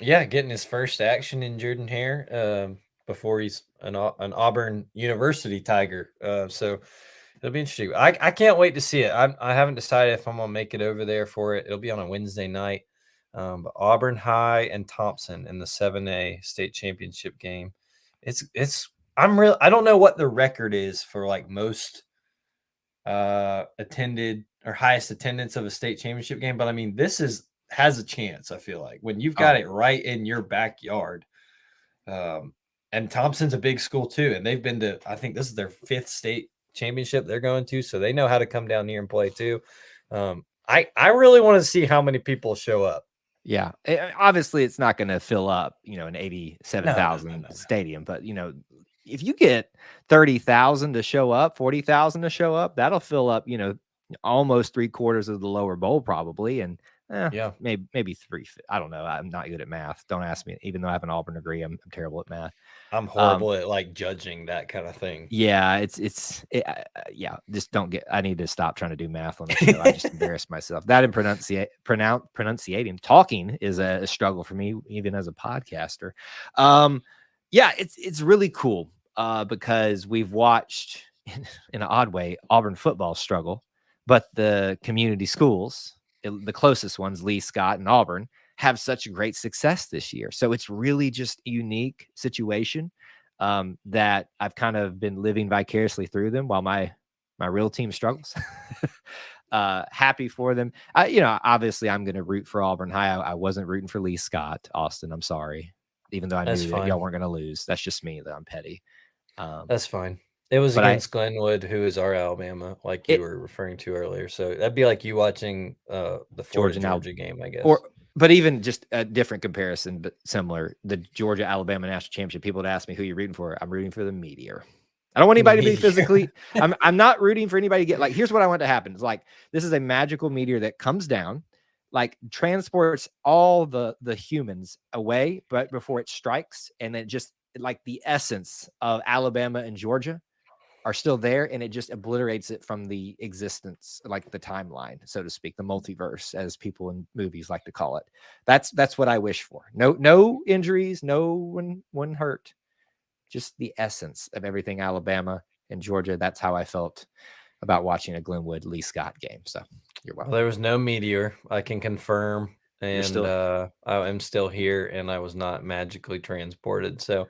Yeah, getting his first action in Jordan-Hare before he's an Auburn University Tiger. So it'll be interesting. I can't wait to see it. I haven't decided if I'm going to make it over there for it. It'll be on a Wednesday night. But Auburn High and Thompson in the 7A state championship game. I don't know what the record is for like most attended or highest attendance of a state championship game, but I mean, this has a chance. I feel like when you've got it right in your backyard. And Thompson's a big school too, and they've been to, I think this is their 5th state championship they're going to, so they know how to come down here and play too. I really want to see how many people show up. Yeah, obviously it's not going to fill up, an 87,000 stadium, but if you get 30,000 to show up, 40,000 to show up, that'll fill up, almost 3/4 of the lower bowl probably, and maybe 3. I don't know. I'm not good at math. Don't ask me. Even though I have an Auburn degree, I'm terrible at math. I'm horrible at like judging that kind of thing. Yeah, just don't get. I need to stop trying to do math on the show. I just embarrass myself. That and pronunciating, talking is a struggle for me, even as a podcaster. It's really cool because we've watched in an odd way Auburn football struggle, but the community schools, the closest ones, Lee, Scott, and Auburn, have such great success this year. So it's really just a unique situation that I've kind of been living vicariously through them while my my real team struggles. Happy for them. Obviously I'm going to root for Auburn High. I wasn't rooting for Lee Scott, Austin. I'm sorry. Even though I That's knew that y'all fine. weren't going to lose. That's just me, though. I'm petty. That's fine. It was But against Glenwood, who is our Alabama, like you it were referring to earlier. So that'd be like you watching the Florida Georgia now, Georgia game, I guess. but even just a different comparison, but similar. The Georgia Alabama national championship. People would ask me who you're rooting for. I'm rooting for the Meteor. I don't want The anybody to be Meteor. physically. I'm not rooting for anybody to get like. Here's what I want to happen. It's like this is a magical meteor that comes down, like transports all the humans away, but before it strikes, and then just like the essence of Alabama and Georgia are still there, and it just obliterates it from the existence, like the timeline, so to speak, the multiverse, as people in movies like to call it. That's what I wish for. No injuries, no one hurt, just the essence of everything Alabama and Georgia. That's how I felt about watching a Glenwood Lee Scott game. So you're welcome. Well, there was no meteor. I can confirm, You're and still I am still here, and I was not magically transported. So,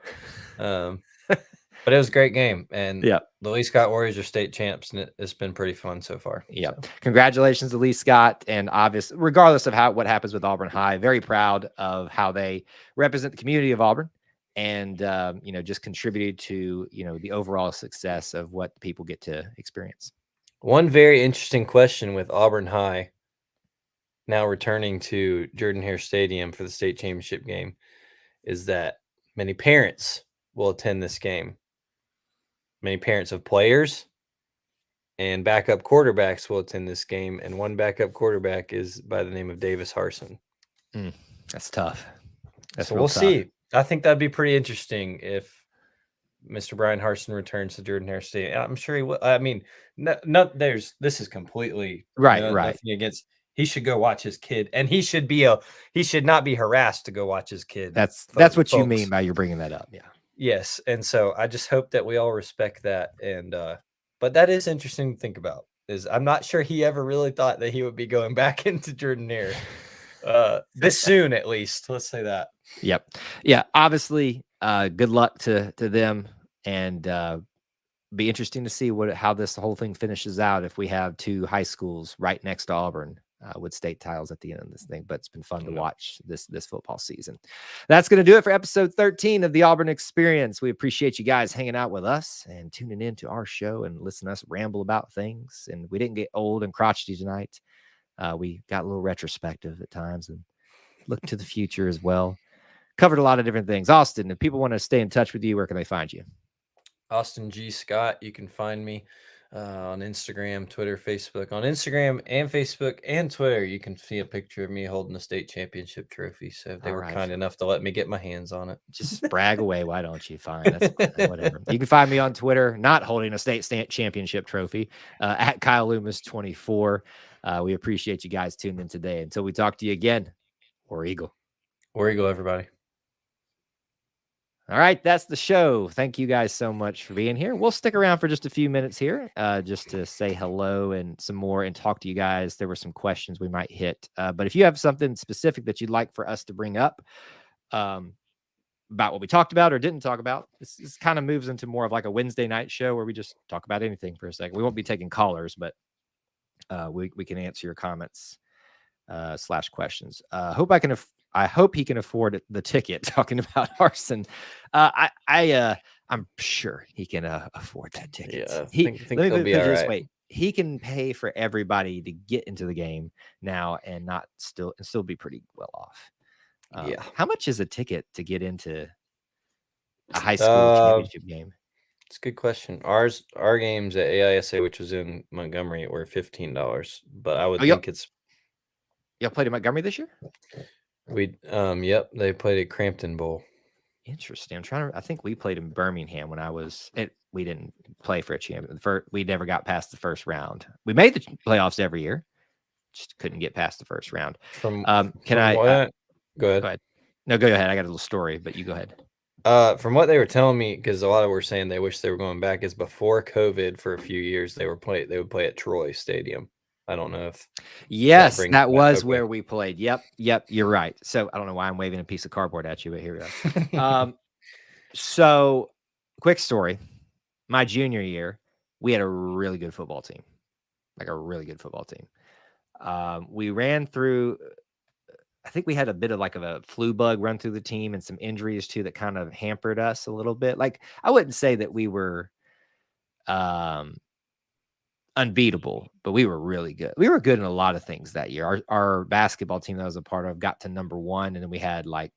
but it was a great game, and yeah. the Lee Scott Warriors are state champs, and it's been pretty fun so far. Yeah. So. Congratulations to Lee Scott. And obviously, regardless of what happens with Auburn High, very proud of how they represent the community of Auburn and, just contributed to, the overall success of what people get to experience. One very interesting question with Auburn High now returning to Jordan-Hare Stadium for the state championship game is that many parents will attend this game. Many parents of players and backup quarterbacks will attend this game, and one backup quarterback is by the name of Davis Harson. That's tough. That's so real we'll tough. see. I think that'd be pretty interesting if Mr. Brian Harson returns to Jordan-Hare Stadium. I'm sure he will. I mean, this is completely right. nothing against. He should go watch his kid, and he should not be harassed to go watch his kid. That's what folks. you mean by you're bringing that up. Yeah. Yes, and so I just hope that we all respect that. And but that is interesting to think about. Is I'm not sure he ever really thought that he would be going back into Jordan-Hare this soon, at least. Let's say that. Yep. Yeah. Obviously, good luck to them, and be interesting to see how this whole thing finishes out if we have two high schools right next to Auburn with state titles at the end of this thing. But it's been fun to watch this football season. That's going to do it for episode 13 of the Auburn Experience. We appreciate you guys hanging out with us and tuning in to our show and listening to us ramble about things. And we didn't get old and crotchety tonight. We got a little retrospective at times and looked to the future as well. Covered a lot of different things. Austin, if people want to stay in touch with you, where can they find you? Austin G. Scott. You can find me on Instagram, Twitter, Facebook. On Instagram and Facebook and Twitter, you can see a picture of me holding a state championship trophy. So they were kind enough to let me get my hands on it. Just brag away. Why don't you? Fine. That's fine. Whatever. You can find me on Twitter, not holding a state championship trophy, at Kyle Loomis 24. We appreciate you guys tuning in today. Until we talk to you again, War Eagle. War Eagle, everybody. All right, that's the show. Thank you guys so much for being here. We'll stick around for just a few minutes here, just to say hello and some more and talk to you guys. There were some questions we might hit, but if you have something specific that you'd like for us to bring up about what we talked about or didn't talk about, this kind of moves into more of like a Wednesday night show where we just talk about anything for a second. We won't be taking callers, but we can answer your comments / questions. I hope he can afford the ticket. Talking about Harson, I'm sure he can afford that ticket. Yeah, I think he'll be all right. Wait, he can pay for everybody to get into the game now and still be pretty well off. Yeah. How much is a ticket to get into a high school championship game? It's a good question. Our games at AISA, which was in Montgomery, were $15, but I would think it's. Y'all played in Montgomery this year? Yep, they played at Crampton Bowl. Interesting. I think we played in Birmingham when we didn't play for a champion. We never got past the first round. We made the playoffs every year, just couldn't get past the first round. Go ahead. Go ahead. No, go ahead. I got a little story, but you go ahead. From what they were telling me, because a lot of were saying they wish they were going back, is before COVID for a few years they would play at Troy Stadium. I don't know if. Yes, that was where we played. Yep, you're right. So I don't know why I'm waving a piece of cardboard at you, but here we go. So quick story. My junior year, we had a really good football team, like a really good football team. We ran through. I think we had a bit of like of a flu bug run through the team and some injuries too that kind of hampered us a little bit. Like I wouldn't say that we were um, unbeatable, but we were really good. We were good in a lot of things that year. Our basketball team that I was a part of got to number 1, and then we had like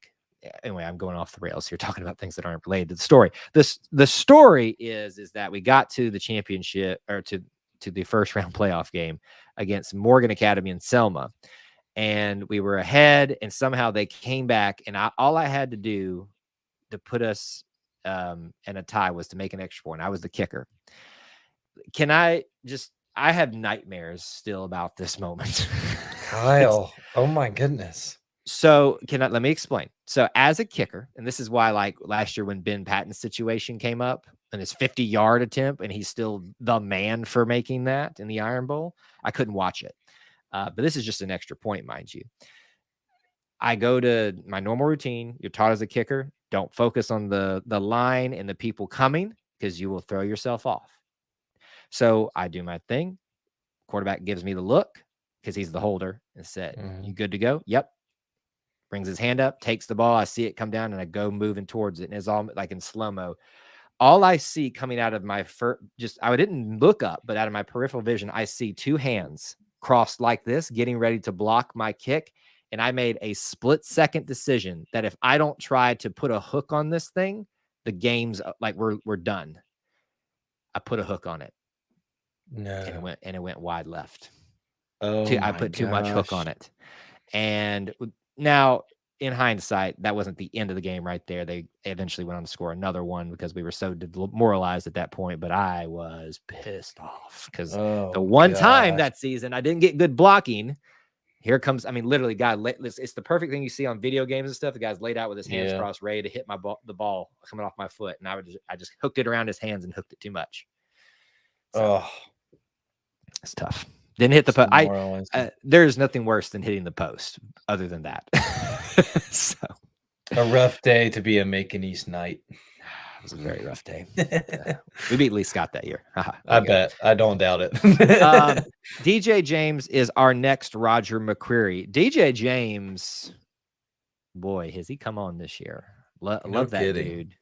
anyway, I'm going off the rails here talking about things that aren't related to the story. The story is that we got to the championship or to the first round playoff game against Morgan Academy in Selma. And we were ahead, and somehow they came back, and all I had to do to put us in a tie was to make an extra point. I was the kicker. I have nightmares still about this moment. Kyle, oh my goodness. So let me explain. So as a kicker, and this is why like last year when Ben Patton's situation came up and his 50-yard attempt, and he's still the man for making that in the Iron Bowl, I couldn't watch it. But this is just an extra point, mind you. I go to my normal routine. You're taught as a kicker, don't focus on the line and the people coming because you will throw yourself off. So I do my thing. Quarterback gives me the look because he's the holder and said, "You good to go?" Yep. Brings his hand up, takes the ball. I see it come down, and I go moving towards it, and it's all like in slow-mo. All I see coming out of my I didn't look up, but out of my peripheral vision, I see 2 hands crossed like this, getting ready to block my kick. And I made a split-second decision that if I don't try to put a hook on this thing, the game's like we're done. I put a hook on it. No. And it went wide left. Oh, I put too much hook on it. And now, in hindsight, that wasn't the end of the game right there. They eventually went on to score another one because we were so demoralized at that point. But I was pissed off because the one time that season I didn't get good blocking. Here comes, I mean, literally, it's the perfect thing you see on video games and stuff. The guy's laid out with his hands crossed, ready to hit the ball coming off my foot, and I just hooked it around his hands and hooked it too much. So, it's tough. Didn't hit the post. There's nothing worse than hitting the post other than that. So a rough day to be a Macon East Knight. It was a very rough day. We beat Lee Scott that year. I bet. I don't doubt it. DJ James is our next Roger McCreary. DJ James, boy, has he come on this year. Love that dude.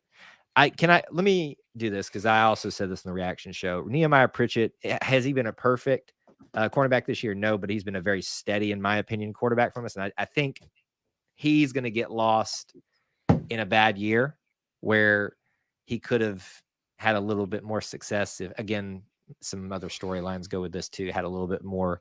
Let me do this because I also said this in the reaction show. Nehemiah Pritchett, has he been a perfect cornerback this year? No, but he's been a very steady, in my opinion, quarterback from us. And I think he's going to get lost in a bad year where he could have had a little bit more success if, again, some other storylines go with this too, had a little bit more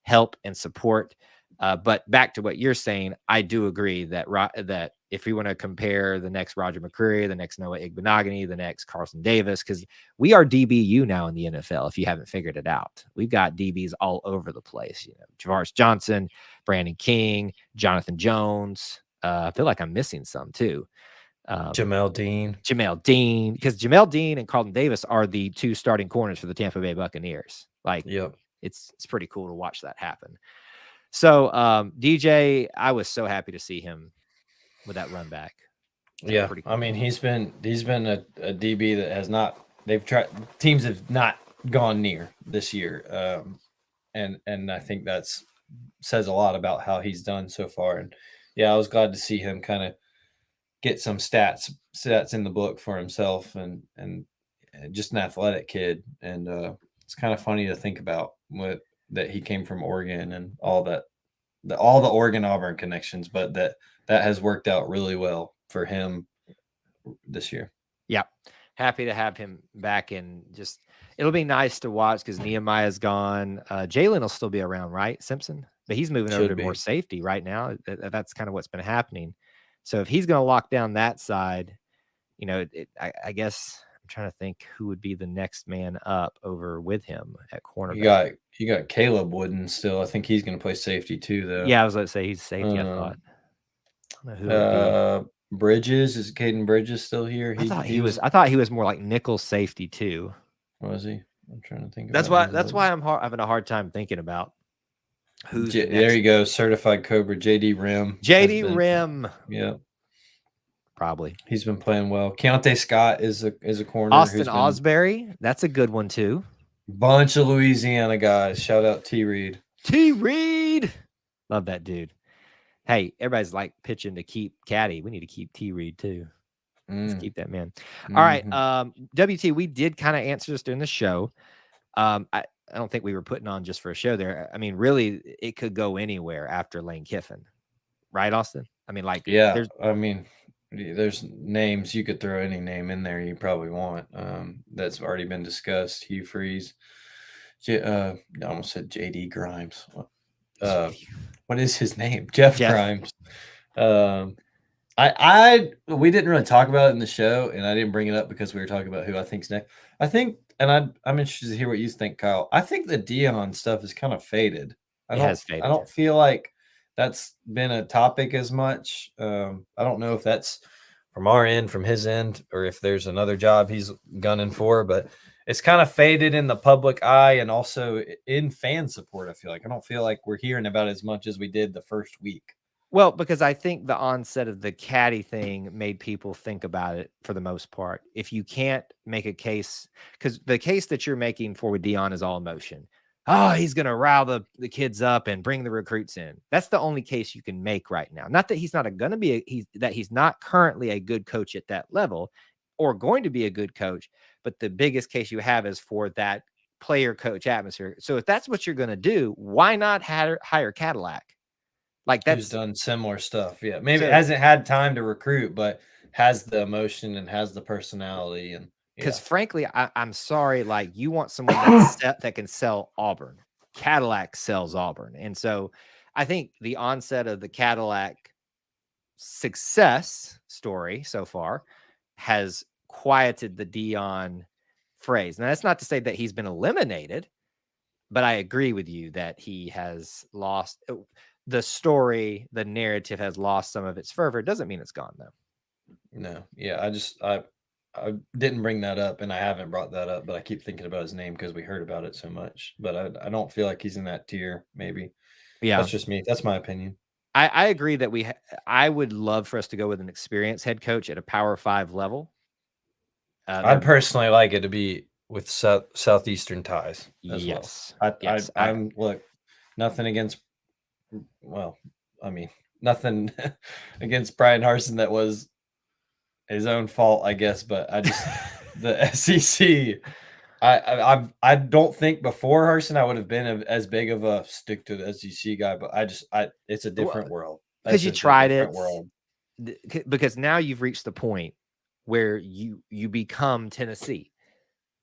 help and support. But back to what you're saying, I do agree that if we want to compare the next Roger McCreary, the next Noah Igbenogany, the next Carlson Davis, because we are DBU now in the NFL, if you haven't figured it out. We've got DBs all over the place. Javaris Johnson, Brandon King, Jonathan Jones. I feel like I'm missing some too. Jamel Dean, because Jamel Dean and Carlton Davis are the 2 starting corners for the Tampa Bay Buccaneers. Like, it's pretty cool to watch that happen. So, DJ, I was so happy to see him with that run back. Yeah, cool. I mean, he's been a DB that has not. Teams have not gone near this year, and I think that's says a lot about how he's done so far. And yeah, I was glad to see him kind of get some stats in the book for himself, and just an athletic kid. And it's kind of funny to think about that he came from Oregon and all the Oregon Auburn connections, but that has worked out really well for him this year. Yeah. Happy to have him back, and just it'll be nice to watch because Nehemiah's gone. Jalen will still be around, right? Simpson, but he's moving over to more safety right now. That's kind of what's been happening. So if he's going to lock down that side, I guess I'm trying to think who would be the next man up over with him at cornerback. You got Caleb Wooden still. I think he's going to play safety too, though. Yeah, I was going to say he's safety. I thought. I don't know who it would be. Bridges, is Caden Bridges still here? I thought he was more like nickel safety too. Was he? I'm trying to think. That's why I'm having a hard time thinking about who's there. You go, certified Cobra, JD Rim. Rim. Yeah, probably. He's been playing well. Keontae Scott is a corner. Austin Osbury, that's a good one too. Bunch of Louisiana guys. Shout out T Reed. T. Reed. Love that dude. Hey, everybody's like pitching to keep Caddy. We need to keep T. Reed too. Let's Mm, keep that man. All right. mhm. WT, we did kind of answer this during the show. I don't think we were putting on just for a show there. I mean, really, it could go anywhere after Lane Kiffin, right, Austin? I mean, like, Yeah, there's I mean, there's names you could throw any name in there you probably want. That's already been discussed. Hugh Freeze, I almost said J.D. Grimes. Uh, what is his name? Jeff Jeff. Grimes. Um, we didn't really talk about it in the show, and I didn't bring it up because we were talking about who I think's next. I think, and I'm interested to hear what you think, Kyle. I think the Dion stuff is kind of faded. I It don't has I faded. don't feel like that's been a topic as much. I don't know if that's from our end, from his end, or if there's another job he's gunning for, but it's kind of faded in the public eye and also in fan support. I feel like I don't feel like we're hearing about it as much as we did the first week. Well, because I think the onset of the caddy thing made people think about it for the most part. If you can't make a case, because the case that you're making for with Dion is all emotion. Oh, he's going to rile the kids up and bring the recruits in. That's the only case you can make right now. Not that he's not going to be, that he's not currently a good coach at that level or going to be a good coach. But the biggest case you have is for that player coach atmosphere. So if that's what you're going to do, why not hire Cadillac? Like Who's that's done similar stuff. Yeah, maybe so hasn't had time to recruit, but has the emotion and has the personality and because yeah. frankly, I'm sorry, like you want someone that can sell Auburn. Cadillac sells Auburn, and so I think the onset of the Cadillac success story so far has quieted the Dion phrase. Now that's not to say that he's been eliminated, but I agree with you that he has lost the story. The narrative has lost some of its fervor. It doesn't mean it's gone though. No, yeah, I didn't bring that up and I haven't brought that up, but I keep thinking about his name because we heard about it so much. But I don't feel like he's in that tier, maybe. Yeah, That's just me. That's my opinion. I agree that I would love for us to go with an experienced head coach at a Power 5 level. I'd There personally like it to be with southeastern ties as well. yes. I, I Yes, I'm look, nothing against well, I mean, nothing against Brian Harson that was his own fault, I guess. But I just the SEC. I don't think before Harson I would have been as big of a stick to the SEC guy, but I it's a well, different world. because That's you just a tried different it, world. because now you've reached the point where you become Tennessee.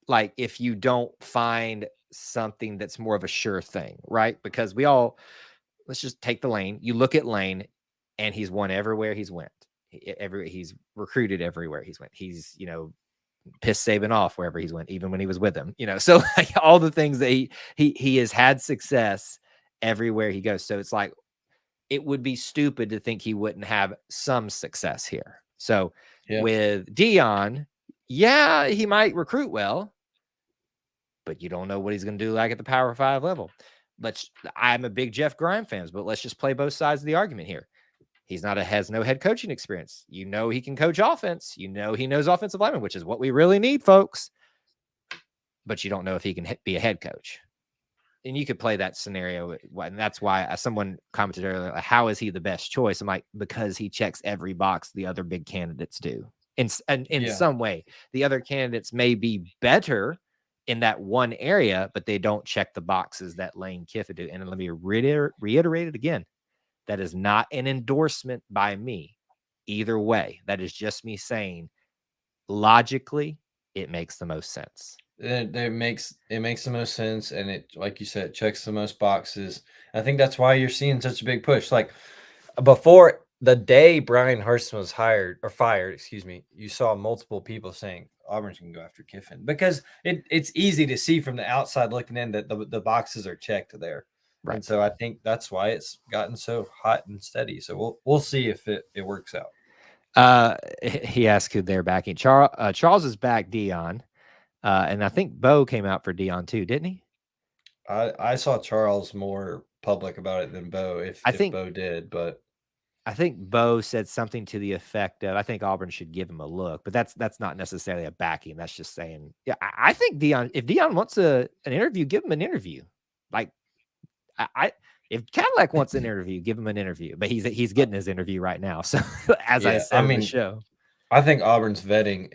Like if you don't find something that's more of a sure thing, right? Because let's just take the Lane. You look at Lane, and he's won everywhere he's went. He's recruited everywhere he's went. He's pissed Saban off wherever he's went, even when he was with him. So like all the things that he has had success everywhere he goes. So it's like it would be stupid to think he wouldn't have some success here. So Yeah, with Dion, yeah, he might recruit well, but you don't know what he's going to do like at the Power 5 level. I'm a big Jeff Grimes fan, but let's just play both sides of the argument here. He's not has no head coaching experience. He can coach offense. He knows offensive linemen, which is what we really need, folks. But you don't know if he can be a head coach. And you could play that scenario, and that's why someone commented earlier, like, how is he the best choice? I'm like, because he checks every box the other big candidates do. In yeah, some way, the other candidates may be better in that one area, but they don't check the boxes that Lane Kiffin do. And let me reiterate it again. That is not an endorsement by me. Either way, that is just me saying logically, it makes the most sense. it makes the most sense, and it like you said, it checks the most boxes. I think that's why you're seeing such a big push. Like before the day Brian Harsin was hired or fired, excuse me, you saw multiple people saying Auburn's going to go after Kiffin because it's easy to see from the outside looking in that the boxes are checked there. And Right. so I think that's why it's gotten so hot and steady. So we'll see if it works out. He asked who they're backing. Charles is back Dion. And I think Bo came out for Dion too, didn't he? I saw Charles more public about it than Bo, I if think Bo did, but I think Bo said something to the effect of, "I think Auburn should give him a look," but that's not necessarily a backing. That's just saying, yeah, I think Dion. If Dion wants an interview, give him an interview. Like I if Cadillac wants an interview, give him an interview. But he's getting his interview right now. So as I Yeah, I said in the mean, show, I think Auburn's vetting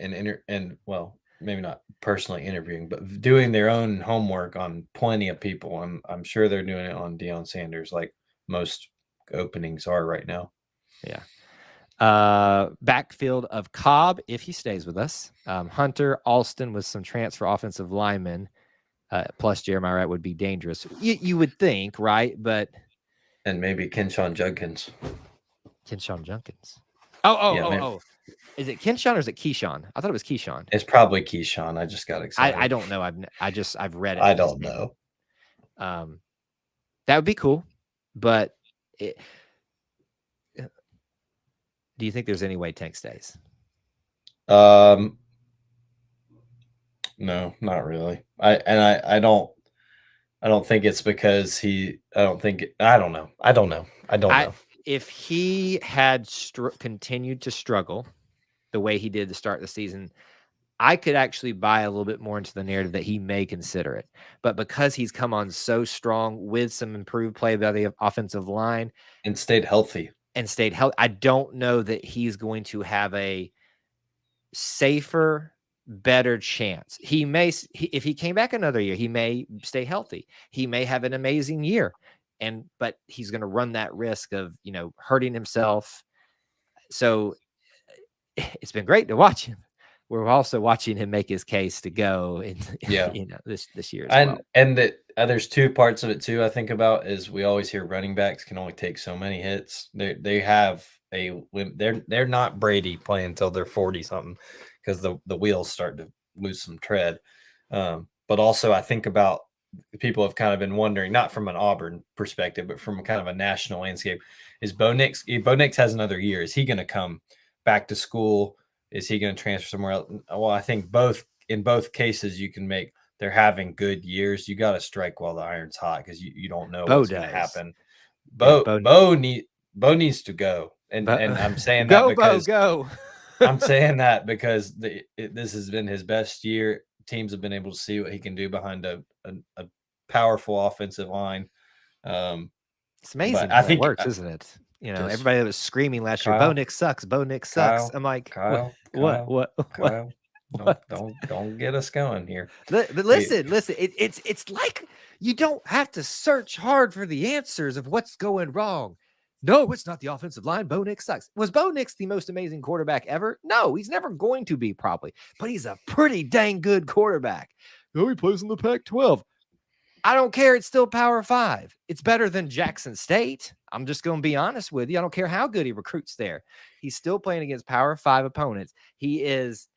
and well, maybe not personally interviewing, but doing their own homework on plenty of people. I'm sure they're doing it on Deion Sanders, like most openings are right now. yeah. Backfield of Cobb, if he stays with us. Hunter, Alston with some transfer offensive linemen, plus Jeremiah Wright would be dangerous. You would think, right? But And maybe Kenshawn Judkins. Kenshawn Junkins. Yeah, man. Oh. Is it Kenshawn or is it Keyshawn? I thought it was Keyshawn. It's probably Keyshawn. I just got excited. I don't know. I've read it. I don't know. That would be cool, but do you think there's any way Tank stays? No, not really. I don't think it's because I don't know. I don't know. If he had continued to struggle the way he did to start the season, I could actually buy a little bit more into the narrative that he may consider it. But because he's come on so strong with some improved play by the offensive line and stayed healthy, I don't know that he's going to have a safer, better chance. He may, if he came back another year, he may stay healthy. He may have an amazing year, but he's going to run that risk of hurting himself. So it's been great to watch him. We're also watching him make his case to go in this year as well. And that there's two parts of it too. I think about is we always hear running backs can only take so many hits. They have they're not Brady playing until they're 40 something because the wheels start to lose some tread. But also I think about people have kind of been wondering, not from an Auburn perspective, but from kind of a national landscape, is Bo Nix has another year. Is he going to come back to school? Is he going to transfer somewhere else? Well, I think in both cases you can make. They're having good years. You got to strike while the iron's hot because you don't know what's going to happen. Bo needs to go, and I'm saying that because I'm saying that because this has been his best year. Teams have been able to see what he can do behind a powerful offensive line. It's amazing how that works, isn't it? Everybody that was screaming last year, Bo Nix sucks. Bo Nix sucks. I'm like, Kyle, what? Don't get us going here. But listen. It's like you don't have to search hard for the answers of what's going wrong. No, it's not the offensive line. Bo Nix sucks. Was Bo Nix the most amazing quarterback ever? No, he's never going to be, probably. But he's a pretty dang good quarterback. No, he plays in the Pac-12. I don't care. It's still Power 5. It's better than Jackson State. I'm just going to be honest with you. I don't care how good he recruits there. He's still playing against Power 5 opponents. He is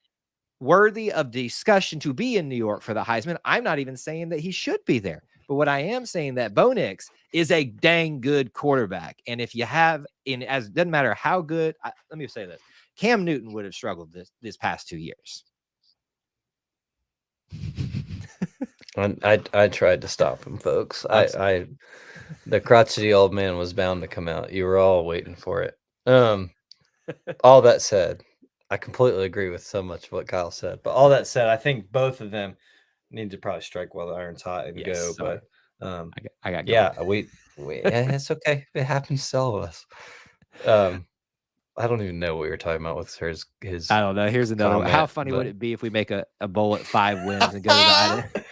worthy of discussion to be in New York for the Heisman. I'm not even saying that he should be there. But what I am saying that Bo Nix is a dang good quarterback. And if you have, doesn't matter how good, let me say this. Cam Newton would have struggled this past 2 years. I tried to stop him, folks. The crotchety old man was bound to come out. You were all waiting for it. All that said, I completely agree with so much of what Kyle said. But all that said, I think both of them need to probably strike while the iron's hot and go. Sorry. But I got going. It's okay. It happens to all of us. I don't even know what you're talking about with his. I don't know. Here's another one. How funny would it be if we make a bowl at 5 wins and go to the Idaho?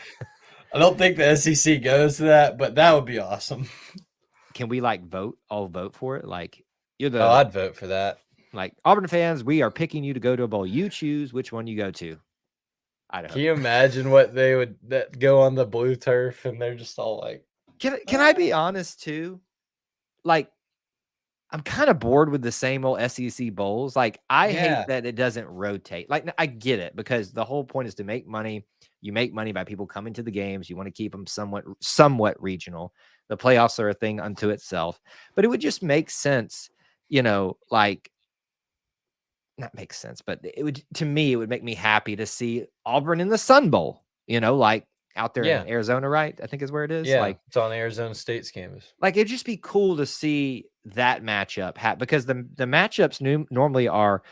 I don't think the SEC goes to that, but that would be awesome. Can we all vote for it? Like I'd vote for that. Like Auburn fans, we are picking you to go to a bowl. You choose which one you go to. Idaho. Can you imagine what they would go on the blue turf and they're just all like? Can I be honest too? Like, I'm kind of bored with the same old SEC bowls. Like, I hate that it doesn't rotate. Like, I get it because the whole point is to make money. You make money by people coming to the games. You want to keep them somewhat regional. The playoffs are a thing unto itself. But it would just make sense, like, not make sense, but it would make me happy to see Auburn in the Sun Bowl, like out there in Arizona, right? I think is where it is. Yeah, like it's on Arizona State's campus. Like, it'd just be cool to see that matchup because the matchups normally are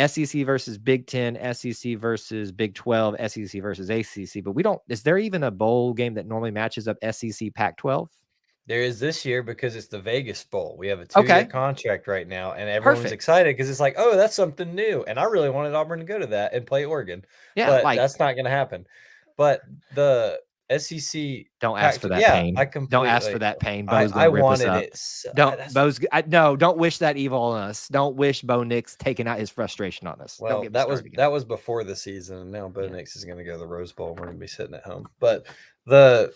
SEC versus Big 10, SEC versus Big 12, SEC versus ACC, but we don't. Is there even a bowl game that normally matches up SEC Pac-12? There is this year because it's the Vegas Bowl. We have a 2-year Okay, contract right now, and everyone's perfect. excited because it's like, oh, that's something new. And I really wanted Auburn to go to that and play Oregon, Yeah, but like that's not going to happen. But the SEC don't ask for Pac, that yeah, pain. I Don't ask for completely, that pain. Bo's I gonna rip us wanted up. it. So, Don't that's Bo's. No, don't wish that evil on us. Don't wish Bo Nix taking out his frustration on us. Don't well, get me started again. that was before the season, and now Bo Yeah, Nix is going to go to the Rose Bowl. We're going to be sitting at home, but the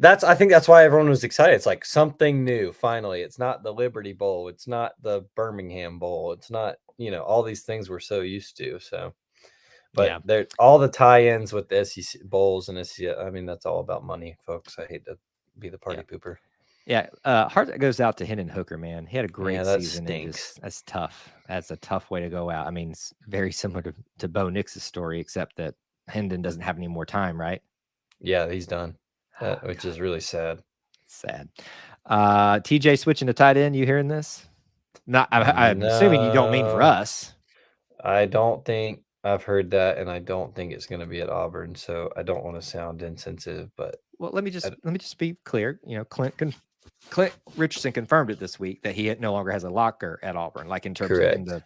I think that's why everyone was excited. It's like something new. Finally, it's not the Liberty Bowl. It's not the Birmingham Bowl. It's not, all these things we're so used to. So, but yeah, they're all the tie-ins with the SEC bowls and SEC. I mean, that's all about money, folks. I hate to be the yeah, party pooper. yeah. Heart goes out to Hendon Hooker, man. He had a Yeah, great that season, and stinks. just that's tough. That's a tough way to go out. I mean, it's very similar to Bo Nix's story, except that Hendon doesn't have any more time, right? Yeah, he's done. Oh, Which God, is really sad. sad. TJ switching to tight end. You hearing this? Not. I'm assuming you don't mean for No, us. I don't think I've heard that, and I don't think it's going to be at Auburn. So I don't want to sound insensitive, but Well, let me I, just be clear. Clint Richardson confirmed it this week that he no longer has a locker at Auburn, like in terms of in correct. the.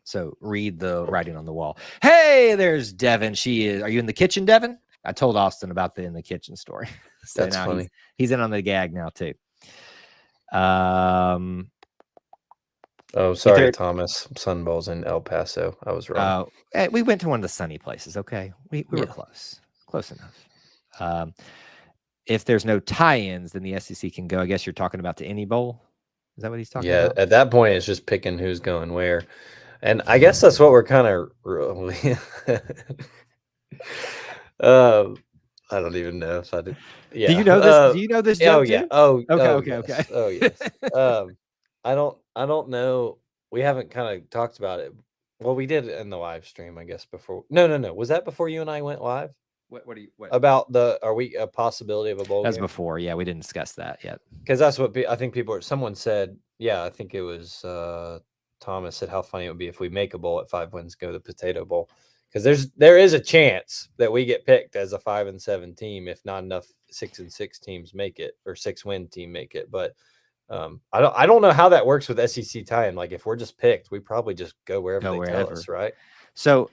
So read the writing on the wall. Hey, there's Devin. She is. Are you in the kitchen, Devin? I told Austin about the in the kitchen story. So That's now funny. he's in on the gag now too. Um, Oh, if sorry, there, Thomas. Sun Bowl's in El Paso. I was wrong. we went to one of the sunny places. Okay, we were Yeah. close enough. If there's no tie-ins, then the SEC can go. I guess you're talking about the any bowl. Is that what he's talking Yeah. about? At that point, it's just picking who's going where. And I guess that's what we're kind of really. I don't even know if I did. Do Yeah. you know this? Do you know this Oh joke yeah. too? Oh Okay, oh okay, yes. okay. Oh yes. I don't know. We haven't kind of talked about it. Well, we did in the live stream, I guess, before. No. Was that before you and I went live? What do you what? About are we a possibility of a bowl That's game? before. Yeah, we didn't discuss that yet. Because that's what I think people someone said, yeah, I think it was Thomas said how funny it would be if we make a bowl at 5 wins, go to the Potato Bowl. Because there is a chance that we get picked as a 5-7 team if not enough 6-6 teams make it, or 6-win team make it. But I don't know how that works with SEC tie-in. Like if we're just picked, we probably just go wherever they tell us, right? So,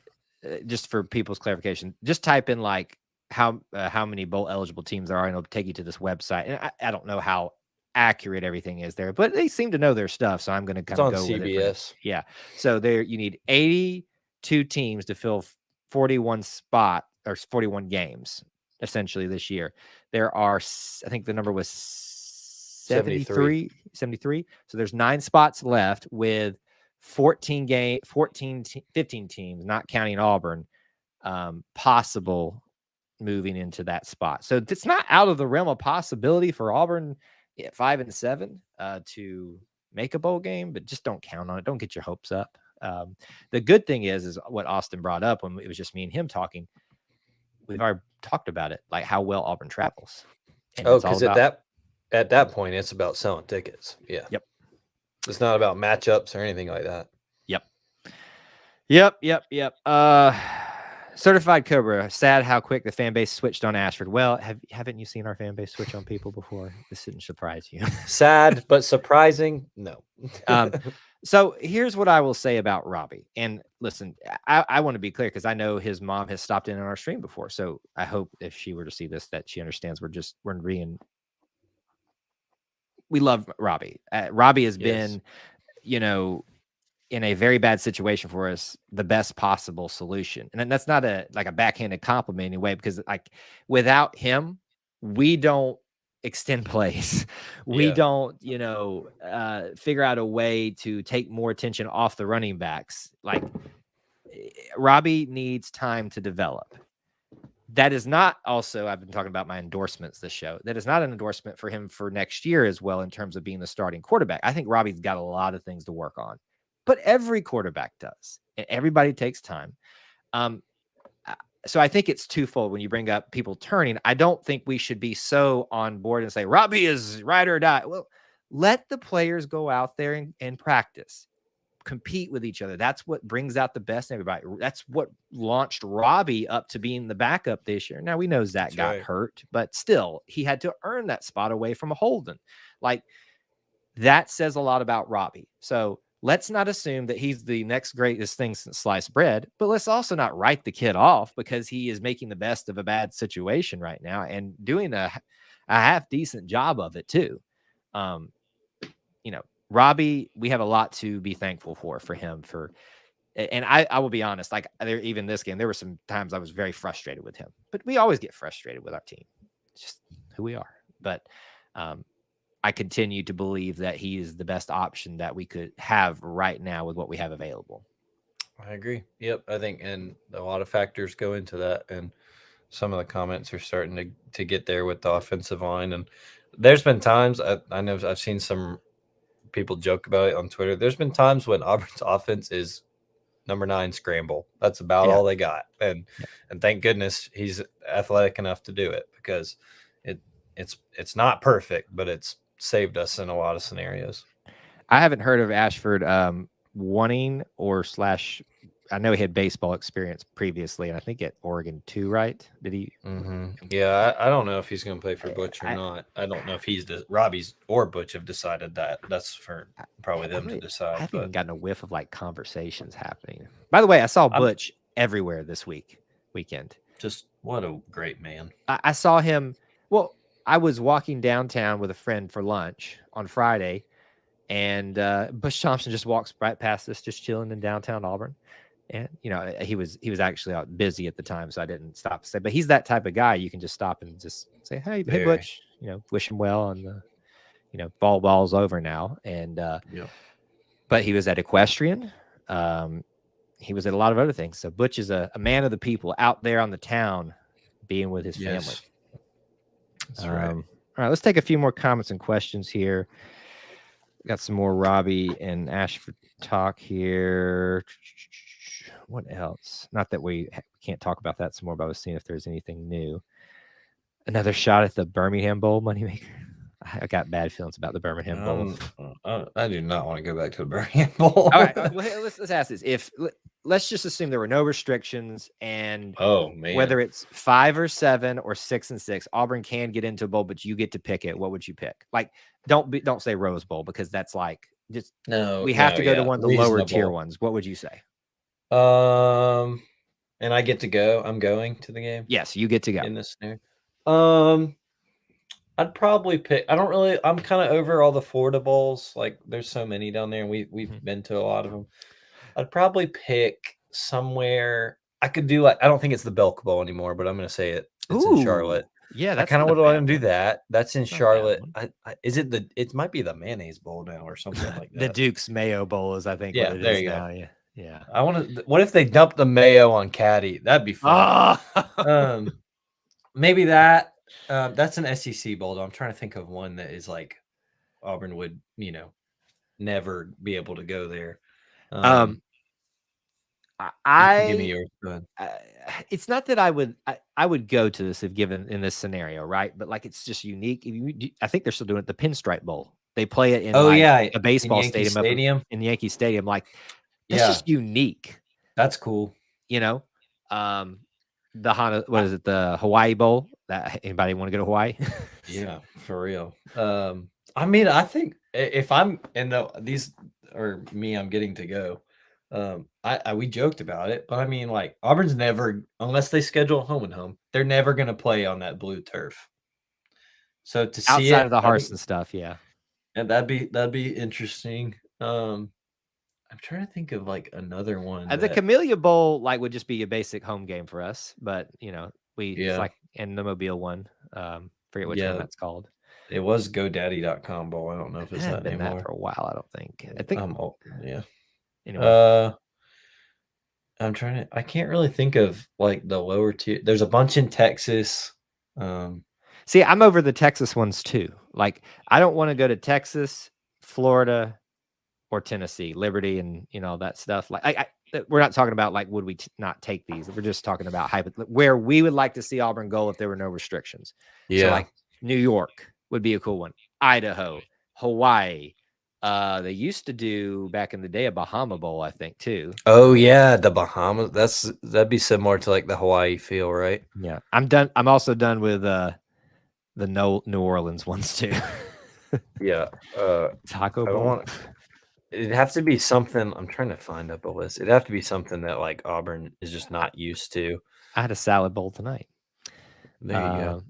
just for people's clarification, just type in like how many bowl eligible teams there are, and it'll take you to this website. And I don't know how accurate everything is there, but they seem to know their stuff. So I'm going to It's kind of on go with it. CBS. Yeah. So there, you need 82 teams to fill 41 spot or 41 games essentially this year. There are, I think the number was 73. So there's 9 spots left with 15 teams, not counting Auburn, possible moving into that spot. So it's not out of the realm of possibility for Auburn at 5-7 to make a bowl game, but just don't count on it. Don't get your hopes up. The good thing is what Austin brought up when it was just me and him talking. We've already talked about it, like how well Auburn travels. And Oh, it's all because about at that point, it's about selling tickets. Yeah. Yep. It's not about matchups or anything like that. Yep. Certified Cobra. Sad how quick the fan base switched on Ashford. Well, haven't you seen our fan base switch on people before? This shouldn't surprise you. Sad but surprising. No. So here's what I will say about Robbie. And listen, I want to be clear because I know his mom has stopped in on our stream before. So I hope if she were to see this, that she understands we love Robbie. Robbie has been, in a very bad situation for us, the best possible solution. And that's not a backhanded compliment in any way, because like without him, we don't extend plays. We don't, figure out a way to take more attention off the running backs. Like Robbie needs time to develop. That is not also, I've been talking about my endorsements this show. That is not an endorsement for him for next year as well in terms of being the starting quarterback. I think Robbie's got a lot of things to work on. But every quarterback does, and everybody takes time. So I think it's twofold when you bring up people turning. I don't think we should be so on board and say Robbie is ride or die. Well, let the players go out there and practice, compete with each other. That's what brings out the best in everybody. That's what launched Robbie up to being the backup this year. Now we know Zach got hurt, but still he had to earn that spot away from a Holden. Like, that says a lot about Robbie. So let's not assume that he's the next greatest thing since sliced bread, but let's also not write the kid off because he is making the best of a bad situation right now and doing a half decent job of it too. Robbie, we have a lot to be thankful for him and I will be honest, like even this game, there were some times I was very frustrated with him, but we always get frustrated with our team. It's just who we are. But I continue to believe that he is the best option that we could have right now with what we have available. I agree. Yep. I think, and a lot of factors go into that. And some of the comments are starting to get there with the offensive line. And there's been times I know I've seen some people joke about it on Twitter. There's been times when Auburn's offense is number 9 scramble. That's about all they got. And thank goodness he's athletic enough to do it, because it's not perfect, but it's saved us in a lot of scenarios. I haven't heard of Ashford wanting I know he had baseball experience previously, and I think at Oregon too, right? Did he? Mm-hmm. Yeah, I don't know if he's going to play for Butch or not. I don't know if Robbie's or Butch have decided that. That's for probably them to decide. I haven't even gotten a whiff of like conversations happening. By the way, I saw Butch everywhere this weekend. Just what a great man. I saw him. Well, I was walking downtown with a friend for lunch on Friday, and Butch Thompson just walks right past us, just chilling in downtown Auburn. And he was actually out busy at the time, so I didn't stop to say. But he's that type of guy. You can just stop and just say, "Hey, Butch," wish him well on the, ball's over now. And but he was at Equestrian. He was at a lot of other things. So Butch is a man of the people, out there on the town, being with his family. That's right. All right, let's take a few more comments and questions here. Got some more Robbie and Ashford talk here. What else? Not that we can't talk about that some more, but I was seeing if there's anything new. Another shot at the Birmingham Bowl moneymaker. I got bad feelings about the Birmingham Bowl. I do not want to go back to the Birmingham Bowl. All right, let's ask this. Let's just assume there were no restrictions, and whether it's 5 or 7 or 6 and 6, Auburn can get into a bowl, but you get to pick it. What would you pick? Like, don't say Rose Bowl, because that's like just we have to go to one of the lower tier ones. What would you say? And I get to go. I'm going to the game. Yes, you get to go in this scenario. I'd probably pick. I'm kind of over all the Florida bowls. Like, there's so many down there, and we've been to a lot of them. I'd probably pick somewhere. I could do I don't think it's the Belk Bowl anymore, but I'm going to say it. It's in Charlotte. Yeah, I kind of would want to do that. That's in Charlotte. It might be the Mayonnaise Bowl now or something like that. The Duke's Mayo Bowl is, I think, what it there is you now. Go. Yeah. I want to. What if they dump the mayo on Caddy? That'd be fun. Maybe that. That's an SEC bowl, though. I'm trying to think of one that is like Auburn would, never be able to go there. Give me yours. Go ahead. It's not that I would go to this if given in this scenario, right? But like, it's just unique. I think they're still doing it. The Pinstripe Bowl. They play it in a baseball stadium in Yankee Stadium. Like, that's just unique. That's cool. The the Hawaii Bowl? That anybody want to go to Hawaii? Yeah, for real. I mean, I think if I'm these or me, I'm getting to go. We joked about it, but I mean, like, Auburn's never, unless they schedule home and home, they're never going to play on that blue turf. So to see outside of the hearts and stuff, yeah, and that'd be interesting. I'm trying to think of like another one. The Camellia Bowl would just be a basic home game for us, but it's like in the Mobile one. Forget which one that's called. It was GoDaddy.com Bowl. I don't know if it's that anymore. That for a while. I don't think. I think. Yeah. Anyway. I'm trying to. I can't really think of like the lower tier. There's a bunch in Texas. See, I'm over the Texas ones too. Like, I don't want to go to Texas, Florida, or Tennessee, Liberty, and that stuff. Like, we're not talking about like would we not take these. We're just talking about where we would like to see Auburn go if there were no restrictions. Yeah, so like New York would be a cool one. Idaho, Hawaii. They used to do back in the day a Bahama Bowl, I think, too. Oh yeah, the Bahamas. That'd be similar to like the Hawaii feel, right? Yeah, I'm done. I'm also done with the New Orleans ones too. Yeah. Taco I don't Bowl. want. It'd have to be something. I'm trying to find up a list. It'd have to be something that like Auburn is just not used to. I had a salad bowl tonight. There you go.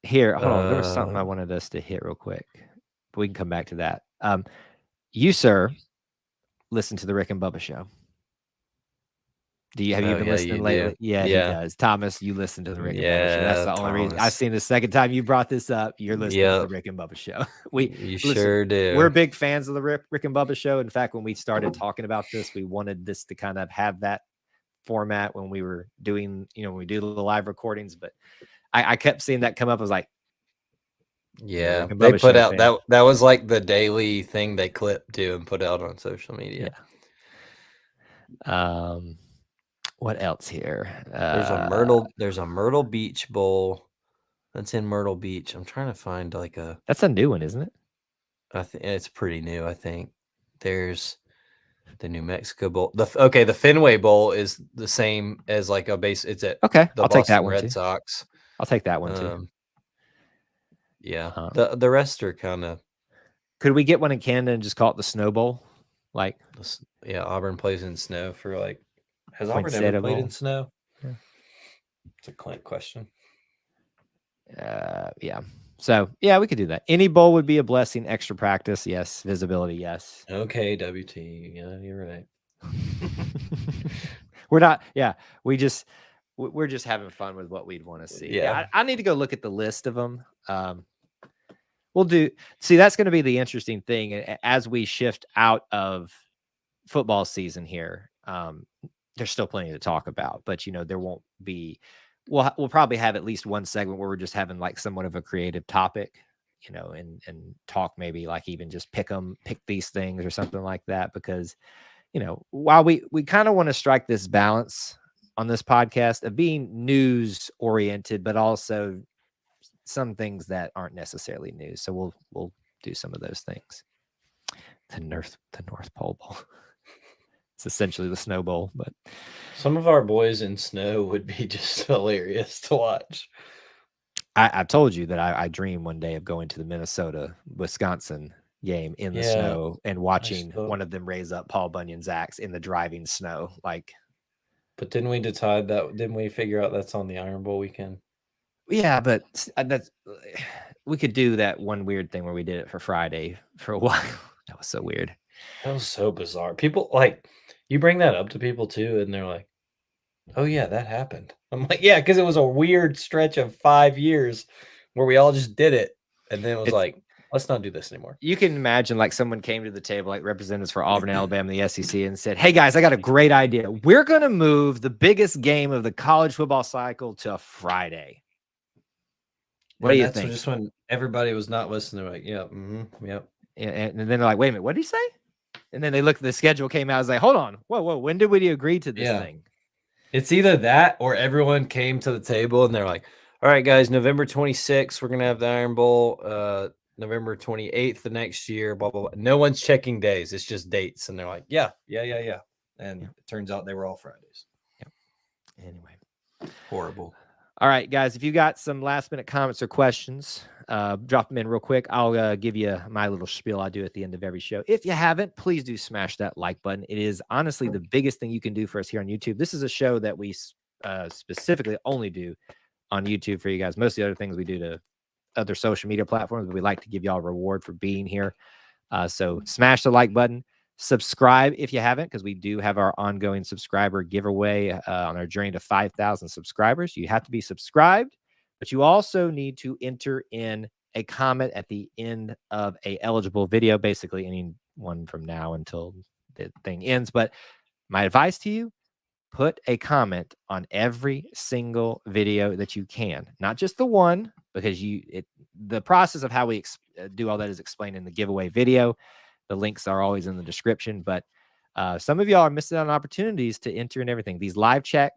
Here, hold on. There was something I wanted us to hit real quick. We can come back to that. You, sir, listen to the Rick and Bubba show. Have you been listening lately? Yeah, he does. Thomas, you listen to the Rick and Bubba show. That's the only reason. I've seen the second time you brought this up. You're listening to the Rick and Bubba show. You sure do. We're big fans of the Rick and Bubba show. In fact, when we started talking about this, we wanted this to kind of have that format when we were doing, when we do the live recordings. But I kept seeing that come up. I was like, yeah, they put out that was like the daily thing they clipped to and put out on social media. Yeah. What else here? There's a Myrtle Beach Bowl that's in Myrtle Beach. I'm trying to find like that's a new one, isn't it? I think it's pretty new. I think there's the New Mexico Bowl. The Fenway Bowl is the same as like a base. It's at the I'll take that one Red too. Sox. I'll take that one too. Yeah, the rest are kind of. Could we get one in Canada and just call it the Snow Bowl? Like, yeah, Auburn plays in snow for like. Has Auburn ever played in snow? Yeah. It's a Clint question. Yeah. So, yeah, we could do that. Any bowl would be a blessing. Extra practice, yes. Visibility, yes. Okay, WT. Yeah, you're right. We're not. Yeah, we're just having fun with what we'd want to see. Yeah, I need to go look at the list of them. We'll do. See, that's going to be the interesting thing as we shift out of football season here. There's still plenty to talk about, but there won't be. We'll probably have at least one segment where we're just having like somewhat of a creative topic, and talk, maybe like even just pick these things or something like that, because while we kind of want to strike this balance on this podcast of being news oriented, but also some things that aren't necessarily news. So we'll do some of those things. The North Pole Bowl. It's essentially the Snow Bowl, but some of our boys in snow would be just hilarious to watch. I've told you that I dream one day of going to the Minnesota-Wisconsin game in the snow and watching one of them raise up Paul Bunyan's axe in the driving snow. Like, but didn't we decide that? Didn't we figure out that's on the Iron Bowl weekend? Yeah, but we could do that one weird thing where we did it for Friday for a while. That was so weird. That was so bizarre. People you bring that up to people too, and they're like, "Oh yeah, that happened." I'm like, "Yeah," because it was a weird stretch of 5 years where we all just did it, and then it was like, "Let's not do this anymore." You can imagine like someone came to the table, like representatives for Auburn, Alabama, the SEC, and said, "Hey guys, I got a great idea. We're gonna move the biggest game of the college football cycle to Friday." What do you think? Just when everybody was not listening, they're like, "Yeah, yep." And then they're like, "Wait a minute, what did he say?" And then they looked. The schedule came out. I was like, "Hold on, whoa! When did we agree to this thing?" It's either that or everyone came to the table and they're like, "All right, guys, November 26th, we're gonna have the Iron Bowl. November 28th the next year. Blah blah blah." No one's checking days. It's just dates, and they're like, "Yeah." And it turns out they were all Fridays. Yep. Anyway, horrible. All right, guys, if you got some last-minute comments or questions, drop them in real quick. I'll give you my little spiel I do at the end of every show. If you haven't, please do smash that like button. It is honestly the biggest thing you can do for us here on YouTube. This is a show that we specifically only do on YouTube for you guys. Most of the other things we do to other social media platforms, but we like to give y'all a reward for being here. So smash the like button. Subscribe if you haven't, because we do have our ongoing subscriber giveaway on our journey to 5,000 subscribers. You have to be subscribed, but you also need to enter in a comment at the end of a eligible video, basically any one from now until the thing ends. But my advice to you, put a comment on every single video that you can, not just the one, because the process of how we do all that is explained in the giveaway video. The links are always in the description, but some of y'all are missing out on opportunities to enter in everything. These live chat,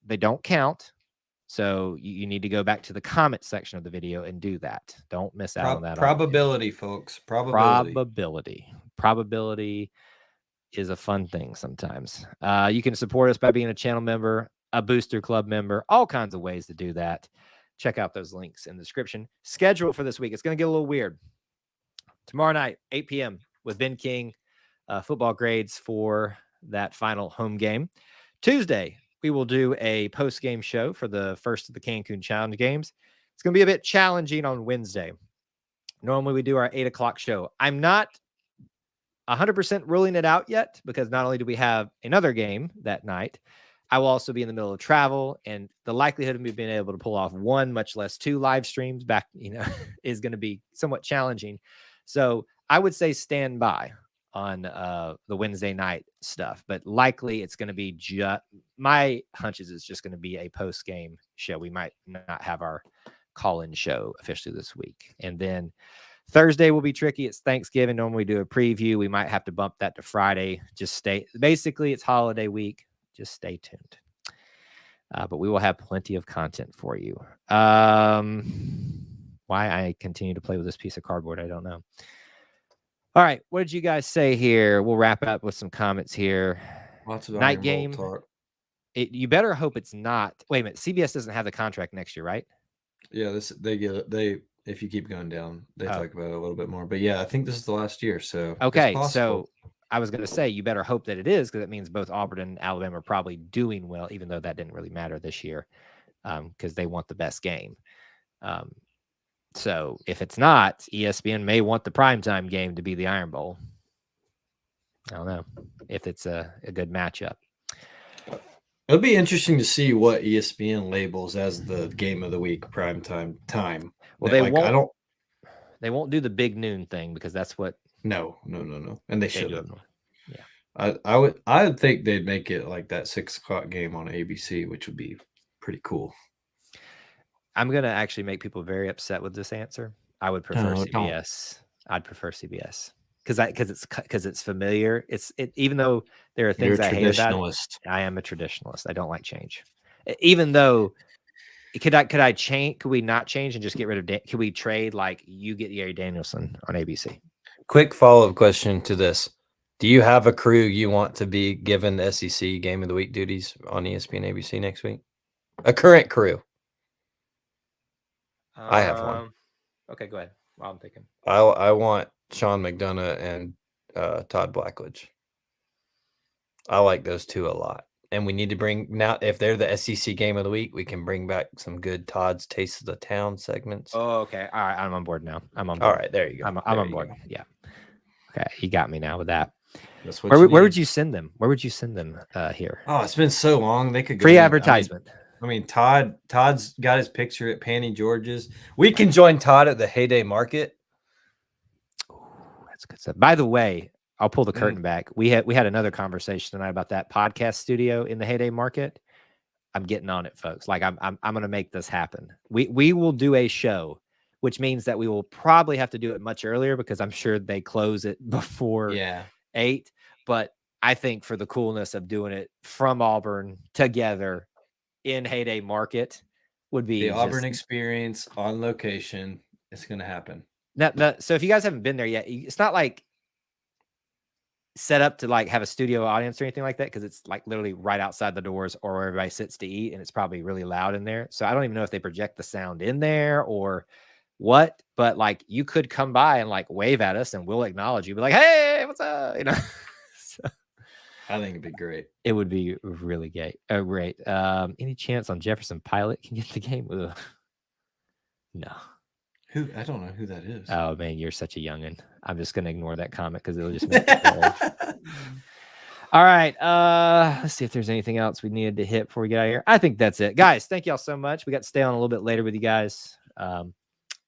they don't count. So you need to go back to the comment section of the video and do that. Don't miss out on that. Probability, folks. Probability is a fun thing sometimes. You can support us by being a channel member, a Booster Club member, all kinds of ways to do that. Check out those links in the description. Schedule for this week. It's going to get a little weird. Tomorrow night, 8 p.m. with Ben King, football grades for that final home game. Tuesday, we will do a post-game show for the first of the Cancun Challenge games. It's going to be a bit challenging on Wednesday. Normally, we do our 8 o'clock show. I'm not 100% ruling it out yet because not only do we have another game that night, I will also be in the middle of travel, and the likelihood of me being able to pull off one, much less two live streams back, is going to be somewhat challenging. So I would say stand by on the Wednesday night stuff, but likely it's going to be my hunches is just going to be a post game show. We might not have our call-in show officially this week. And then Thursday will be tricky. It's Thanksgiving. Normally we do a preview. We might have to bump that to Friday. Basically it's holiday week. Just stay tuned. But we will have plenty of content for you. Why I continue to play with this piece of cardboard, I don't know. All right, what did you guys say here? We'll wrap up with some comments here. Lots of night game talk. You better hope it's not. Wait a minute, CBS doesn't have the contract next year, right? Yeah, if you keep going down, they talk about it a little bit more. But yeah, I think this is the last year. So okay, so I was going to say you better hope that it is, because it means both Auburn and Alabama are probably doing well, even though that didn't really matter this year, because they want the best game. So if it's not, ESPN may want the primetime game to be the Iron Bowl. I don't know if it's a good matchup. It'll be interesting to see what ESPN labels as the game of the week primetime time. Well, they won't do the big noon thing because that's what. No. And they shouldn't. Yeah. I would think they'd make it like that 6 o'clock game on ABC, which would be pretty cool. I'm going to actually make people very upset with this answer. I would prefer CBS. I'd prefer CBS because it's familiar. Even though there are things I hate about it, I am a traditionalist. I don't like change. Even though could I change? Could we not change and just get rid of? Could we trade like you get Gary Danielson on ABC? Quick follow-up question to this: do you have a crew you want to be given the SEC Game of the Week duties on ESPN ABC next week? A current crew. I have one. Okay, go ahead. While I'm thinking, I want Sean McDonough and Todd Blackledge. I like those two a lot, and we need to bring now. If they're the SEC Game of the Week, we can bring back some good Todd's Taste of the Town segments. Oh, okay. All right, I'm on board now. I'm on board. All right, there you go. I'm on board. Go. Yeah. Okay, you got me now with that. That's where would you send them? Where would you send them here? Oh, it's been so long. They could go free advertisement. I mean, Todd's got his picture at Panny George's. We can join Todd at the Heyday Market. Ooh, that's good stuff. By the way, I'll pull the curtain back. We had another conversation tonight about that podcast studio in the Heyday Market. I'm getting on it, folks. Like I'm going to make this happen. We will do a show, which means that we will probably have to do it much earlier because I'm sure they close it before 8. But I think for the coolness of doing it from Auburn together in Heyday Market would be the Auburn Experience on location. It's going to happen. So if you guys haven't been there yet, it's not like set up to like have a studio audience or anything like that, because it's like literally right outside the doors or where everybody sits to eat, and it's probably really loud in there. So I don't even know if they project the sound in there or what, but like you could come by and like wave at us and we'll acknowledge you, be like, hey, what's up? So, I think it'd be great. It would be really great. Any chance on Jefferson Pilot can get the game? Ugh. No. I don't know who that is. Oh man, you're such a youngin'. I'm just gonna ignore that comment because it'll just make me old. All right. Let's see if there's anything else we needed to hit before we get out of here. I think that's it. Guys, thank y'all so much. We got to stay on a little bit later with you guys.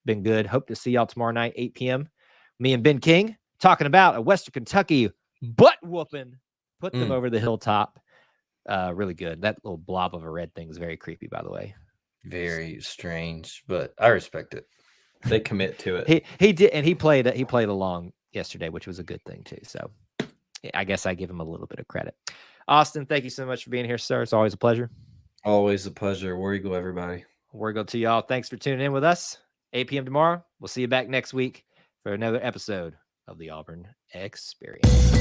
Been good. Hope to see y'all tomorrow night, 8 p.m. Me and Ben King talking about a Western Kentucky butt whooping. Put them over the hilltop. Really good. That little blob of a red thing is very creepy, by the way. Very strange, but I respect it. They commit to it. He did, and he played along yesterday, which was a good thing too. So I guess I give him a little bit of credit. Austin, thank you so much for being here, sir. It's always a pleasure. Always a pleasure. War Eagle, everybody. War Eagle to y'all. Thanks for tuning in with us. 8 p.m. tomorrow. We'll see you back next week for another episode of the Auburn Experience.